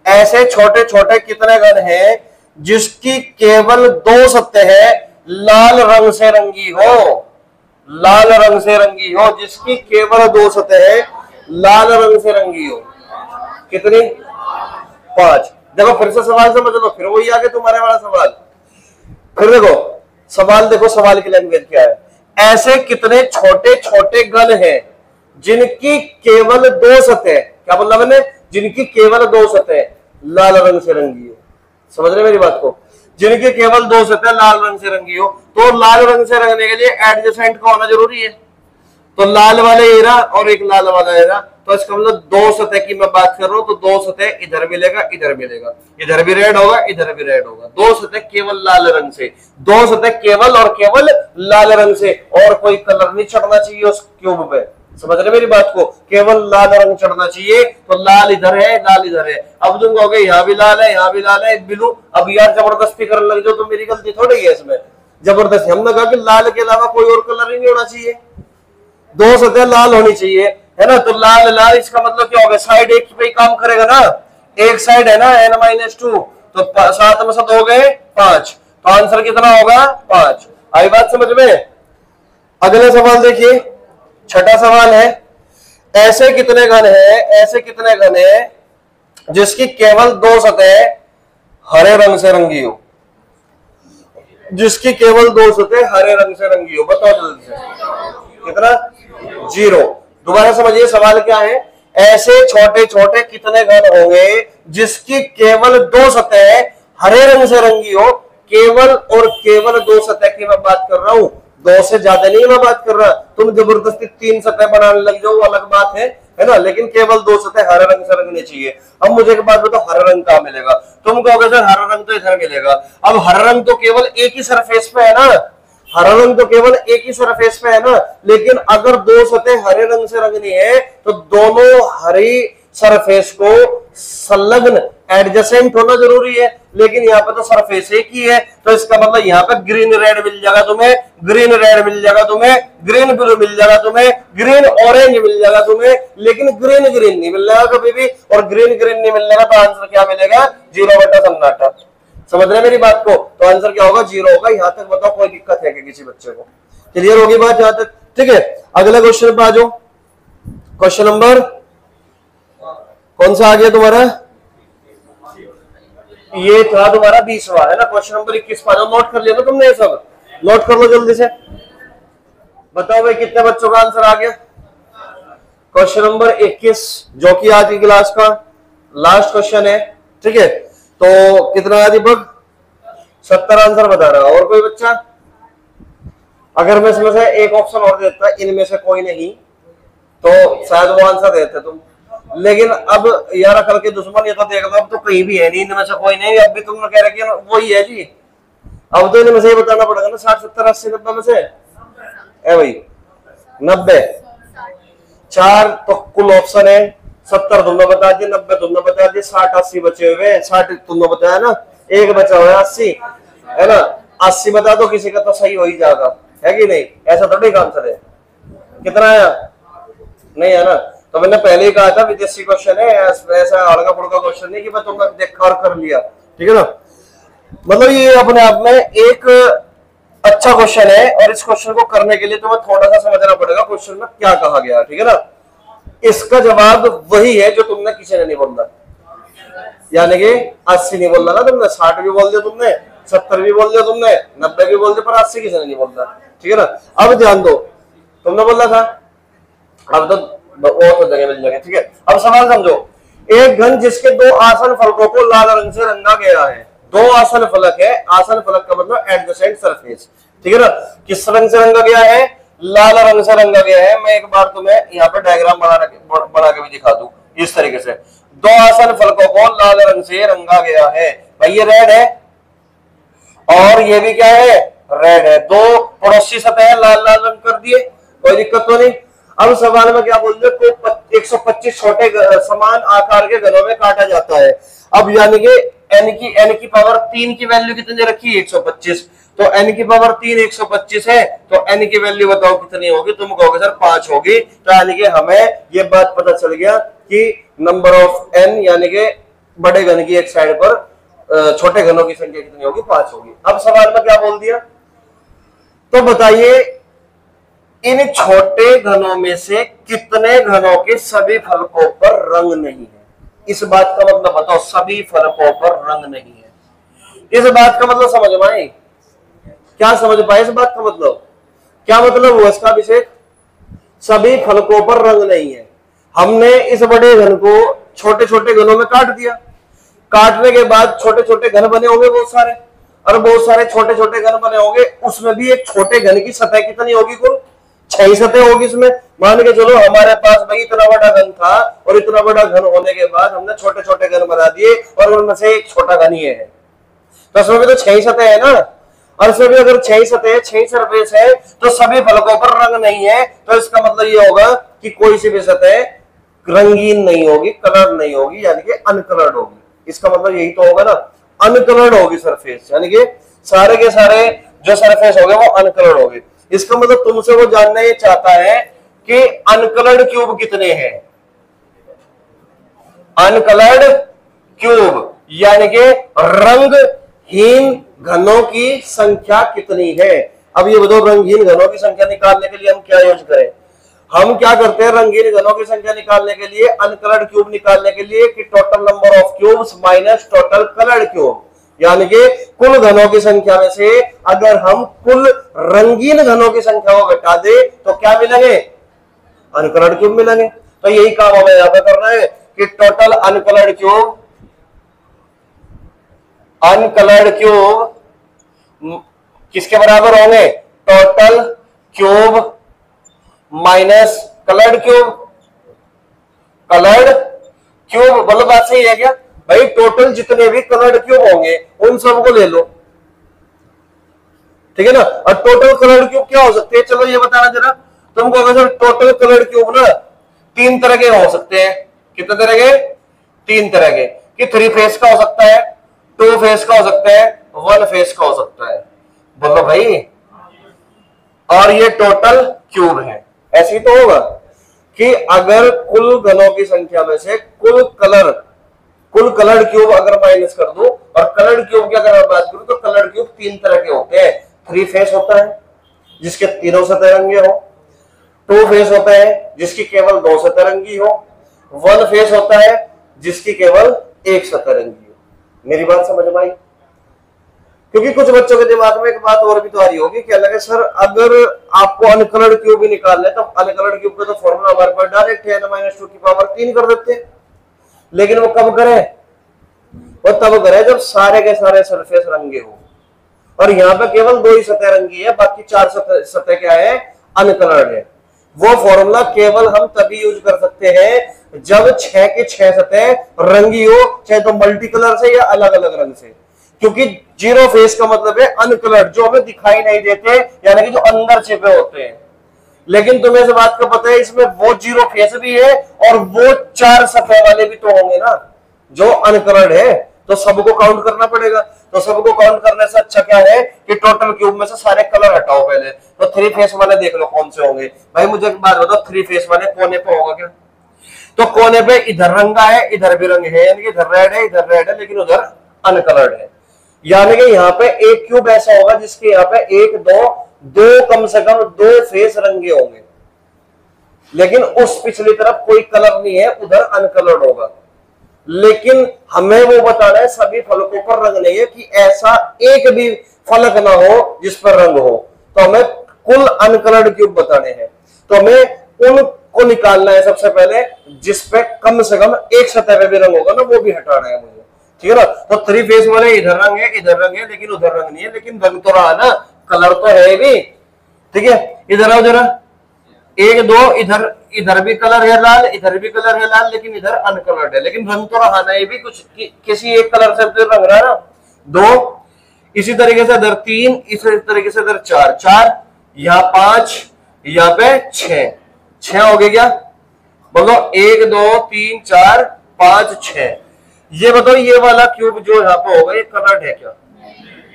[SPEAKER 1] ऐसे छोटे छोटे कितने घन हैं जिसकी केवल दो सतहें लाल रंग से रंगी हो, लाल रंग से रंगी हो, जिसकी केवल दो सतहें लाल रंग से रंगी हो। कितनी? 5। देखो फिर से सवाल समझ लो, फिर वही आगे तुम्हारे वाला सवाल। फिर देखो सवाल, देखो सवाल की लैंग्वेज क्या है। ऐसे कितने छोटे छोटे घन हैं जिनकी केवल दो सतह, क्या बोला मैंने? जिनकी केवल दो सतह लाल रंग से रंगी हो। समझ रहे मेरी बात को? जिनके केवल दो सतह लाल रंग से रंगी हो, तो लाल रंग से रंगने के लिए एडजेसेंट का होना जरूरी है। तो लाल वाले एरा और एक लाल वाला एरा, तो इसका मतलब दो सतह की मैं बात कर रहा हूं, तो दो सतह इधर मिलेगा, इधर मिलेगा, इधर भी रेड होगा, इधर भी रेड होगा। दो सतह केवल लाल रंग से, दो सतह केवल और केवल लाल रंग से, और कोई कलर नहीं चढ़ना चाहिए उस क्यूब पे। समझ रहे मेरी बात को? केवल लाल रंग चढ़ना चाहिए। तो लाल इधर है, लाल इधर है। अब तुम कहोगे यहाँ भी लाल है, यहाँ भी लाल है, ब्लू। अब यार जबरदस्ती करने लग जाओ तो मेरी गलती थोड़ी है इसमें। जबरदस्ती हमने कहा कि लाल के अलावा कोई और कलर ही नहीं होना चाहिए, दो सतह लाल होनी चाहिए, है ना? तो लाल लाल, इसका मतलब क्या होगा? साइड एक पे काम करेगा ना, एक साइड है ना n-2, तो 7 में 7 हो गए 5, तो आंसर कितना होगा? 5। आई बात समझ में? अगला सवाल देखिए, छठा सवाल है, ऐसे कितने घन है, ऐसे कितने घन है जिसकी केवल दो सतह हरे रंग से रंगी हो, जिसकी केवल दो सतह हरे रंग से रंगी हो? बताओ जल्दी से। कितना? 0। दोबारा समझिए सवाल क्या है। ऐसे छोटे छोटे कितने घन होंगे जिसकी केवल दो सतह हरे रंग से रंगी हो? केवल और केवल दो सतह की मैं बात कर रहा हूं, दो से ज्यादा नहीं मैं बात कर रहा। तुम जबरदस्ती 3 सतह बनाने लग जाओ, अलग बात है ना? लेकिन केवल दो सतह हरे रंग से रंगनी चाहिए। अब मुझे एक बात बताओ, हरा रंग कहां मिलेगा? तुम कहोगे सर हरा रंग तो इधर मिलेगा। अब हरा रंग तो केवल एक ही सरफेस पे है ना, हरा रंग तो केवल एक ही सरफेस पे है ना। लेकिन अगर दो सतह हरे रंग से रंगनी है तो दोनों हरी सरफेस को संलग्न एडजेसेंट होना जरूरी है। लेकिन यहाँ पे तो सरफेस एक ही है, तो इसका मतलब यहाँ पे ग्रीन रेड मिल जाएगा तुम्हें, ग्रीन रेड मिल जाएगा तुम्हें, ग्रीन ब्लू मिल जाएगा तुम्हें, ग्रीन ऑरेंज मिल जाएगा तुम्हें, लेकिन ग्रीन ग्रीन नहीं मिल जाएगा कभी भी। और ग्रीन ग्रीन नहीं मिल जाएगा तो आंसर क्या मिलेगा? 0 बटा सन्नाटा। समझ रहे मेरी बात को? तो आंसर क्या होगा? 0 होगा। यहां तक बताओ कोई दिक्कत है कि किसी बच्चे को? क्लियर होगी बात यहां तक? ठीक है, अगले क्वेश्चन पे आ जाओ। क्वेश्चन नंबर कौन सा आ गया तुम्हारा? ये था तुम्हारा 20वां, है ना? क्वेश्चन नंबर 21 पा जाओ। नोट कर लिया ना तुमने? ये सब नोट कर लो जल्दी से। बताओ भाई कितने बच्चों का आंसर आ गया? क्वेश्चन नंबर 21, जो कि आज की क्लास का लास्ट क्वेश्चन है। ठीक है, तो कितना है दीपक? 70 आंसर बता रहा। और कोई बच्चा? अगर मैं इसमें से एक ऑप्शन और देता, इनमें से कोई नहीं, तो शायद वो आंसर देते तुम। लेकिन अब यार अकल के दुश्मन, ये तो देख लो, अब तो कहीं भी है नहीं, इनमें से कोई नहीं। अब भी तुमने कह रहे कि वही है जी, अब तो इनमें से ही बताना पड़ेगा ना। 60, 70, 80, 90 में से है भाई 90, 4 तो कुल ऑप्शन है। 70 तुमने बता दिए, 90 तुमने बता दिए, 60, 80 बचे हुए। 60 तुमने बताया ना, एक बचा हुआ है 80, है ना? 80 बता दो, किसी का तो सही हो ही जाएगा, है कि नहीं? ऐसा थोड़ी आंसर है। कितना आया? नहीं है ना? तो मैंने पहले ही कहा था विदेशी क्वेश्चन है, ऐसा हल्का फुल्का क्वेश्चन नहीं कि मैं तुमने देखा और कर लिया। ठीक है ना? मतलब ये अपने आप में एक अच्छा क्वेश्चन है, और इस क्वेश्चन को करने के लिए तुम्हें थोड़ा सा समझना पड़ेगा क्वेश्चन में क्या कहा गया। ठीक है ना? इसका जवाब वही है जो तुमने किसी ने नहीं बोला, यानी कि 80 नहीं बोला ना तुमने, 60 भी बोल दिया तुमने, 70 भी बोल दिया तुमने, 90 भी बोल दिया, पर 80 किसी ने नहीं बोला। ठीक है ना? अब ध्यान दो, तुमने बोला था, अब तो वो तो जगह मिल जाएगा। ठीक है, अब सवाल समझो। एक घन जिसके दो आसन फलकों को लाल रंग से रंगा गया है। दो आसन फलक है, आसन फलक का मतलब एडजेसेंट सरफेस। ठीक है ना? किस रंग से रंगा गया है? लाल रंग से रंगा गया है। मैं एक बार तुम्हें यहाँ पे डायग्राम बना के भी दिखा दूं इस तरीके से। दो आसन फलकों को लाल रंग से रंगा गया है। भाई ये रेड है और ये भी क्या है? रेड है। दो पड़ोसी सतह लाल लाल रंग कर दिए, कोई दिक्कत तो नहीं। अब सवाल में क्या बोल रहे? को 125 छोटे समान आकार के घनों में काटा जाता है। अब यानी कि n की पावर 3 की वैल्यू कितनी रखी है? 125। तो n की पावर 3 125 है, तो n की वैल्यू बताओ कितनी होगी? तुम कहोगे सर 5 होगी। तो यानी कि हमें ये बात पता चल गया कि नंबर ऑफ n यानी कि बड़े घन की एक साइड पर छोटे घनों की संख्या कितनी होगी? 5 होगी। अब सवाल में क्या बोल दिया? तो बताइए इन छोटे घनों में से कितने घनों के सभी फलकों पर रंग नहीं है? इस बात का मतलब बताओ, सभी फलकों पर रंग नहीं है। इस बात का मतलब समझ में आई? क्या समझ पाए इस बात का मतलब? क्या मतलब हुआ इसका अभिषेक? सभी फलकों पर रंग नहीं है। हमने इस बड़े घन को छोटे छोटे घनों में काट दिया। काटने के बाद छोटे छोटे घन बने होंगे बहुत सारे, और बहुत सारे छोटे छोटे घन बने होंगे, उसमें भी एक छोटे घन की सतह कितनी होगी? कुल 6 सतह होगी इसमें। मान के चलो हमारे पास भाई इतना बड़ा घन था, और इतना बड़ा घन होने के बाद हमने छोटे छोटे घन बना दिए, और उनमें से एक छोटा घन ही है, तो उसमें भी तो 6 सतह है ना। और इसमें भी अगर 6 सतह 6 सरफेस है, तो सभी फलकों पर रंग नहीं है, तो इसका मतलब ये होगा कि कोई सी भी सतह रंगीन नहीं होगी, कलर नहीं होगी, यानी कि अनकलर्ड होगी। इसका मतलब यही तो होगा ना, अनकलर्ड होगी सरफेस, यानी कि सारे के सारे जो सरफेस होंगे वो अनकलर्ड होंगे। इसका मतलब तुमसे वो जानना ये चाहता है कि अनकलर्ड क्यूब कितने हैं। अनकलर्ड क्यूब यानी कि रंगहीन घनों की संख्या कितनी है। अब ये बताओ, रंगहीन घनों की संख्या निकालने के लिए हम क्या यूज करें? हम क्या करते हैं रंगीन घनों की संख्या निकालने के लिए, अनकलर्ड क्यूब निकालने के लिए, कि total number of cubes minus total coloured cube, यानी कि कुल घनों की संख्या में से अगर हम कुल रंगीन घनों की संख्या को घटा दे तो क्या मिलेंगे? अनकलर्ड क्यूब मिलेंगे। तो यही काम हमें यहां पर करना है कि टोटल अनकलर्ड क्यूब किसके बराबर होंगे? Total cube minus coloured cube. मतलब बात सही है क्या भाई? टोटल जितने भी कलर्ड क्यूब होंगे उन सबको ले लो, ठीक है ना। और टोटल कलर्ड क्यूब क्या हो सकते हैं? चलो ये बताना जरा तुमको। अगर टोटल कलर्ड क्यूब ना 3 तरह के हो सकते हैं। कितने तरह के? 3 तरह के। कि 3 फेस का हो सकता है, 2 फेस का हो सकता है, 1 फेस का हो सकता है। बोलो भाई। और ये टोटल क्यूब है। ऐसे ही तो होगा कि अगर कुल घनों की संख्या में से कुल कलर्ड क्यूब अगर माइनस कर दो, और कलर्ड क्यूब की अगर मैं बात करूं तो कलर्ड क्यूब 3 तरह के होते हैं। 3 फेस होता है जिसके तीनों सतह रंगे हो, 2 फेस होता है जिसकी केवल 2 सतह रंगी हो, 1 फेस होता है जिसकी केवल 1 सतह रंगी हो। मेरी बात समझ में आई? क्योंकि कुछ बच्चों के दिमाग में एक बात और भी तो आ रही होगी, क्या लगे सर अगर आपको अनकलर्ड क्यूब भी निकालना है तो अनकलर्ड क्यूब का तो फॉर्मूला हमारे पास डायरेक्ट है, n-2 की पावर 3 कर देते हैं। लेकिन वो कब करे? वो तब करे जब सारे के सारे सरफेस रंगे हो, और यहाँ पे केवल 2 ही सतह रंगी है, बाकी 4 सतह क्या है? अनकलर्ड है। वो फॉर्मूला केवल हम तभी यूज कर सकते हैं जब 6 के 6 सतह रंगी हो, चाहे तो मल्टी कलर से या अलग अलग रंग से। क्योंकि 0 फेस का मतलब है अनकलर्ड, जो हमें दिखाई नहीं देते, यानी कि जो अंदर छिपे होते हैं। लेकिन तुम्हें इस बात का पता है इसमें वो 0 फेस भी है और वो 4 सतह वाले भी तो होंगे ना जो अनकलर्ड है। तो सबको काउंट करना पड़ेगा। तो सबको काउंट करने से अच्छा क्या है कि टोटल क्यूब में से सारे कलर हटाओ पहले। तो 3 फेस वाले देख लो कौन से होंगे। भाई मुझे एक बात बताओ, 3 फेस वाले कोने पे होगा क्या? तो कोने पे इधर रंगा है, इधर भी रंग है, यानी कि इधर रेड है, लेकिन उधर अनकलर्ड है। यानी कि यहाँ पे एक क्यूब ऐसा होगा जिसके यहाँ पे 1 2 कम से कम 2 फेस रंगे होंगे, लेकिन उस पिछली तरफ कोई कलर नहीं है, उधर अनकलर्ड होगा। लेकिन हमें वो बताना है सभी फलकों पर रंग नहीं है, कि ऐसा एक भी फलक ना हो जिस पर रंग हो। तो हमें कुल अनकलर्ड क्यूब बताने हैं। तो हमें उनको निकालना है सबसे पहले जिसपे कम से कम एक सतह पे भी रंग होगा ना, वो भी हटाना है मुझे, ठीक है ना। तो 3 फेस वाले इधर रंग है, लेकिन उधर रंग नहीं है, लेकिन रंग तो रहा ना, कलर तो है भी, ठीक है। इधर आओ जरा, 1 2 इधर भी कलर है लाल, इधर भी कलर है लाल, लेकिन इधर अनकलर्ड है, लेकिन रंग तो रहा ना, ये भी कुछ किसी एक कलर से तो रंग रहा है ना। 2 इसी तरीके से इधर 3, इसी तरीके से इधर 4, यहाँ 5, यहाँ पे 6 हो गए क्या? बोलो 1 2 3 4 5 6। ये बताओ ये वाला क्यूब जो यहाँ पे होगा ये कलर्ड है क्या?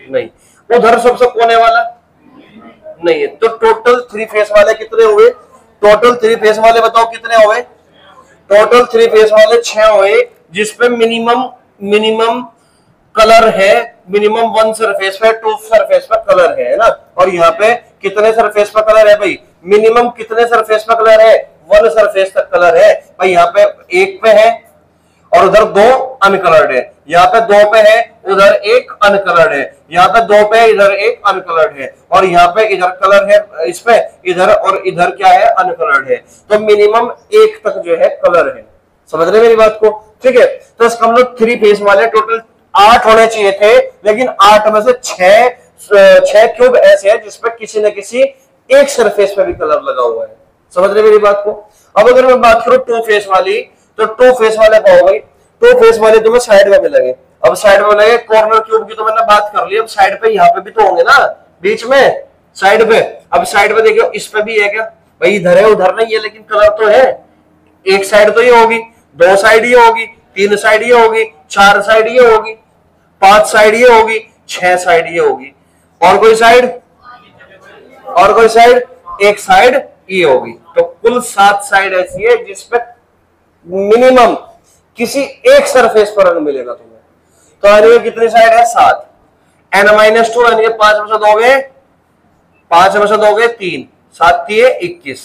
[SPEAKER 1] नहीं। उधर सबसे कोने वाला नहीं है। तो टोटल 3 फेस वाले कितने हुए? टोटल 3 फेस वाले बताओ कितने हुए? टोटल 3 फेस वाले 6 हुए, जिसपे मिनिमम कलर है, मिनिमम 1 सरफेस पे 2 सरफेस पे कलर है ना। और यहाँ पे कितने सरफेस पे कलर है भाई? मिनिमम कितने सरफेस पे कलर है? 1 सरफेस तक कलर है भाई। यहाँ पे 1 पे है और उधर 2 अनकलर्ड है, यहाँ पे 2 पे है, उधर 1 अनकलर्ड है, यहाँ पे 2 पे इधर 1 अनकलर्ड है, और यहाँ पे इधर कलर है इस पे, इधर और इधर क्या है? अनकलर्ड है। तो मिनिमम 1 तक जो है कलर है। समझ रहे मेरी बात को? ठीक है, तो इसका हम लोग 3 फेस वाले टोटल 8 होने चाहिए थे, लेकिन 8 में से 6 क्यूब ऐसे हैं जिसपे किसी न किसी एक सरफेस पे भी कलर लगा हुआ है। समझ रहे मेरी बात को? अब अगर मैं बात करूं 2 फेस वाली, तो 2 फेस वाले क्या हो गई, 2 फेस वाले तुम्हें साइड में मिलेंगे। अब साइड में मिलेंगे, कॉर्नर क्यूब की तो मैंने बात कर ली, अब साइड पे यहाँ पे भी तो होंगे ना, बीच में साइड पे। अब साइड पे देखियो, इस पे भी है क्या भाई, इधर है उधर नहीं है, लेकिन कलर तो है। एक साइड तो ये होगी, 2 साइड ये होगी, 3 साइड ये होगी, 4 साइड ये होगी, 5 साइड ये होगी, 6 साइड ये होगी, और कोई साइड, और कोई साइड, एक साइड ये होगी। तो कुल 7 साइड ऐसी है जिसपे मिनिमम किसी एक सरफेस पर रंग मिलेगा तुम्हें। तो यानी कितनी साइड है? 7। n-2 यानी 5 में से दोगे, 5 में से दोगे 3, 7 दिए 21,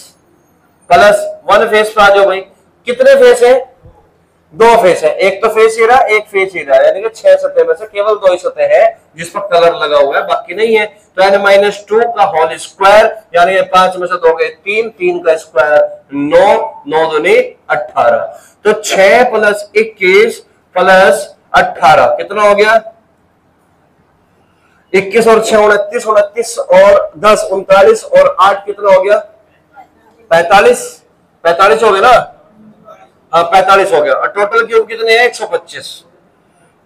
[SPEAKER 1] प्लस 1 फेस पे आ जाओ भाई। कितने फेस है? 2 फेस है, एक तो फेस ये रहा, एक फेस ये रहा, यानी कि 6 सतह में से केवल 2 ही सतह है जिस पर कलर लगा हुआ है, बाकी नहीं है। तो n-2 का होल स्क्वायर, यानी 5 में से दोगे 3, 3 का स्क्वायर 9, 9 दूनी 18। तो 6 प्लस 21 प्लस 18 कितना हो गया? 21 और 6 29, 29 और 10 39, और 8 कितना हो गया? 45, 45 हो गया ना? हाँ 45 हो गया। और टोटल क्यूब कितने हैं? 125।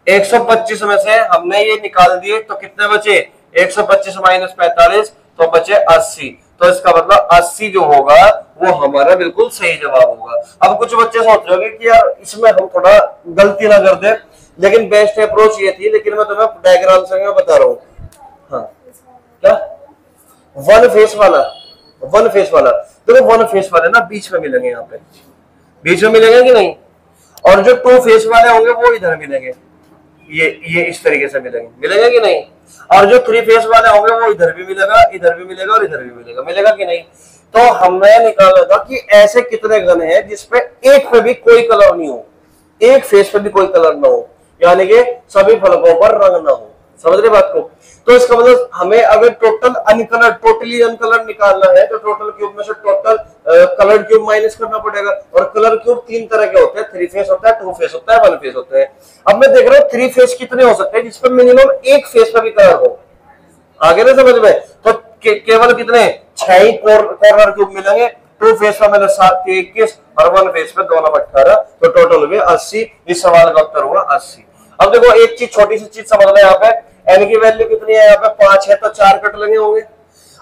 [SPEAKER 1] 125 में से हमने ये निकाल दिए, तो कितने बचे? 125 माइनस 45, तो बचे 80। तो इसका मतलब 80 जो होगा वो हमारा बिल्कुल सही जवाब होगा। अब कुछ बच्चे सोच रहे होंगे कि यार इसमें हम थोड़ा गलती ना कर दे, लेकिन बेस्ट अप्रोच ये थी, लेकिन मैं तुम्हें डायग्राम से मैं बता रहा हूँ। हाँ क्या? 1 फेस वाला, 1 फेस वाला, देखो 1 फेस वाले ना बीच में मिलेंगे, यहाँ पे बीच में मिलेंगे कि नहीं? और जो 2 फेस वाले होंगे वो इधर मिलेंगे, ये इस तरीके से मिलेंगे, मिलेंगे कि नहीं? और जो 3 फेस वाले होंगे वो इधर भी मिलेगा, इधर भी मिलेगा और इधर भी मिलेगा, मिलेगा कि नहीं? तो हमने निकाला था कि ऐसे कितने गन हैं जिसपे एक पे भी कोई कलर नहीं हो, एक फेस पे भी कोई कलर ना हो, यानी कि सभी फलकों पर रंग ना हो। समझ रहे बात को? तो इसका मतलब हमें अगर टोटल अनकलर, टोटली अनकलर निकालना है, तो टोटल क्यूब में से टोटल कलर क्यूब माइनस करना पड़ेगा। और कलर क्यूब 3 तरह के होते हैं, 3 फेस होता है, 2 फेस होता है, 1 फेस होता है। अब मैं देख रहा हूँ 3 फेस कितने हो सकते हैं जिसपे मिनिमम एक फेस पे भी कलर हो। आगे ना समझ में? तो केवल कितने? 6 ही कॉर्नर क्यूब मिलेंगे। 2 फेस पे मैंने 7 के 21 और 1 फेस पे 2 18, तो टोटल हुए 80। इस सवाल का उत्तर हुआ 80। अब देखो एक चीज, छोटी सी चीज समझ लो, यहाँ पे n की वैल्यू कितनी है? यहाँ पे 5 है, तो 4 कट लगे होंगे।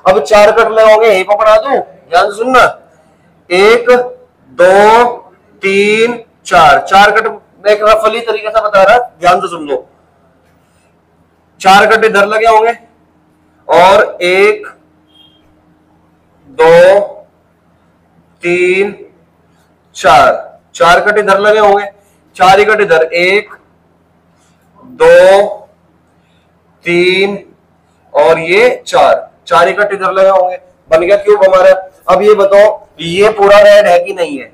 [SPEAKER 1] अब 4 कट लगे होंगे, यहीं पर पढ़ा दूं, ध्यान से सुनना। 1 2 3 4, 4 कट मैं एक रफली तरीके से बता रहा, ध्यान से सुन लो। 4 कट इधर लगे होंगे, और 1 2 3 4, 4 कट इधर लगे होंगे, 4 ही कट इधर, 1 2 3 और ये 4 ही कट इधर लगे होंगे, बन गया क्यूब हमारा। अब ये बताओ, ये पूरा रेड है कि नहीं है?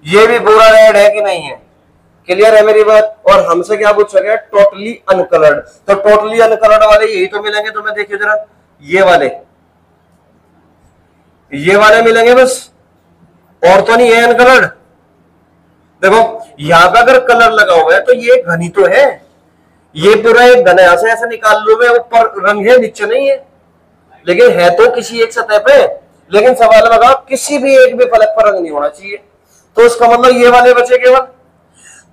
[SPEAKER 1] ये भी पूरा रेड है कि नहीं है? क्लियर है मेरी बात? और हमसे क्या पूछा गया? Totally uncoloured. तो टोटली अनकलर्ड वाले यही तो मिलेंगे तुम्हें, देखिए जरा, ये वाले मिलेंगे बस, और तो नहीं है अनकलर्ड। देखो यहां पे अगर कलर लगा हुआ है तो ये घनी तो है, ये पूरा एक घन है, ऐसे निकाल लो, मैं ऊपर रंग है नीचे नहीं है, लेकिन है तो किसी एक सतह पे। लेकिन सवाल लगा किसी भी एक भी फलक पर रंग नहीं होना चाहिए, तो इसका मतलब ये वाले बचे केवल।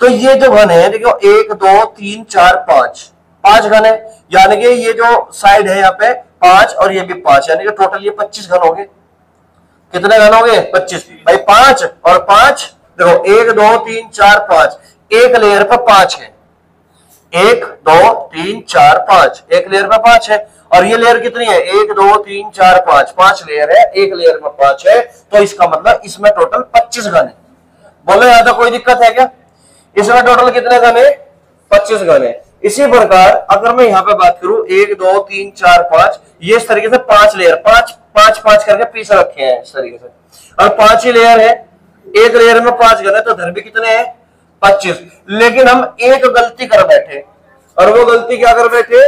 [SPEAKER 1] तो ये जो घन है देखो, 1 2 3 4 5 घन है, यानी कि ये जो साइड है यहाँ पे 5 और ये भी 5, यानी कि टोटल ये 25 घन हो गए। कितने घन हो गए? 25 भाई। 5 और 5 देखो, 1 2 3 4 5, एक लेयर पर 5 है, 1 2 3 4 5, एक लेयर में 5 है। और ये लेयर कितनी है? 1 2 3 4 5, 5 लेयर है, एक लेयर में 5 है, तो इसका मतलब इसमें टोटल 25 घन है। बोलो यहां तक कोई दिक्कत है क्या? इसमें टोटल कितने घन है? 25 घन है। इसी प्रकार अगर मैं यहाँ पे बात करूं 1 2 3 4 5, ये इस तरीके से 5 लेयर, 5 5 5 करके पीस रखे हैं इस तरीके से, और 5 ही लेयर है, एक लेयर में 5 घन है, तो धर भी कितने हैं? 25। लेकिन हम एक गलती कर बैठे, और वो गलती क्या कर बैठे?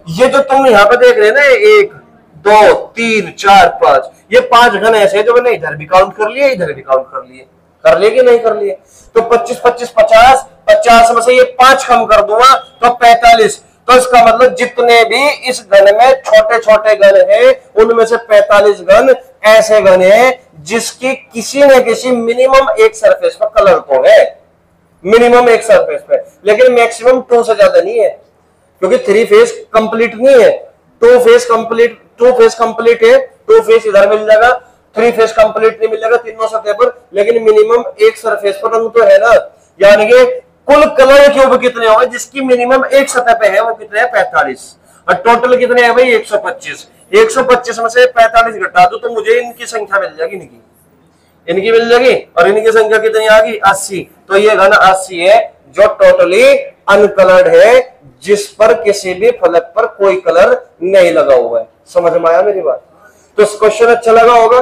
[SPEAKER 1] ये जो तुम यहाँ पे देख रहे हैं ना, 1 2 3 4 5, ये 5 घन ऐसे जो मैंने इधर भी काउंट कर लिए, इधर भी काउंट कर लिए। कर लिए कि नहीं कर लिए? तो 25 25 50, 50 में से ये 5 कम कर दूंगा तो 45। तो इसका मतलब जितने भी इस घन में छोटे छोटे घन हैं उनमें से 45 घन ऐसे घन हैं जिसकी किसी न किसी मिनिमम एक सरफेस पर कलर तो है, मिनिमम एक सरफेस पे, लेकिन मैक्सिमम 2 से ज्यादा नहीं है, क्योंकि 3 फेस कंप्लीट नहीं है। 2 फेस कंप्लीट है, 2 फेस इधर मिल जाएगा, 3 फेस कंप्लीट नहीं मिलेगा तीनों सतह पर, लेकिन मिनिमम एक सरफेस पर रंग तो है ना। यानी कि कुल कलर क्यूब कितने होंगे जिसकी मिनिमम एक सतह पे है, वो कितने हैं? 45। और टोटल कितने हैं भाई? 125। 125 में से 45 घटा दो तो मुझे इनकी संख्या मिल जाएगी, इनकी मिल जाएगी, और इनकी संख्या कितनी आ गई? 80। तो ये घन 80 है जो टोटली अनकलर्ड है, जिस पर किसी भी फलक पर कोई कलर नहीं लगा हुआ है। समझ में आया मेरी बात? तो क्वेश्चन अच्छा लगा होगा।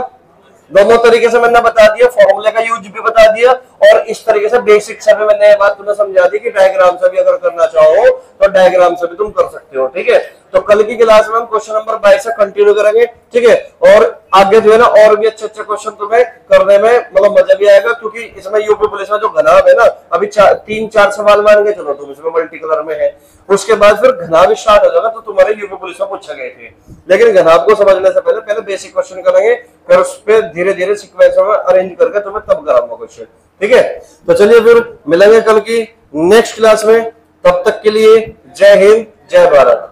[SPEAKER 1] दोनों तरीके से मैंने बता दिया, फॉर्मूले का यूज भी बता दिया, और इस तरीके से बेसिक से भी मैंने ये बात तुम्हें समझा दी कि डायग्राम से भी अगर करना चाहो तो डायग्राम से भी तुम कर सकते हो। ठीक है, तो कल की क्लास में हम क्वेश्चन नंबर 22 से कंटिन्यू करेंगे। ठीक है, और आगे जो है ना और भी अच्छे अच्छे क्वेश्चन तुम्हें करने में मतलब मजा भी आएगा, क्योंकि इसमें यूपी पुलिस में जो घनाभ है ना, अभी 3-4 सवाल मान के चलो तुम इसमें मल्टी कलर में है, उसके बाद फिर घनाभ स्टार्ट हो जाएगा। तो तुम्हारे यूपी पुलिस में पूछे गए थे, लेकिन घनाभ को समझने से पहले बेसिक क्वेश्चन करेंगे, फिर उस पर धीरे धीरे सीक्वेंस में अरेंज करके तुम्हें तब कराऊंगा क्वेश्चन। ठीक है, तो चलिए फिर मिलेंगे कल की नेक्स्ट क्लास में। तब तक के लिए जय हिंद, जय भारत।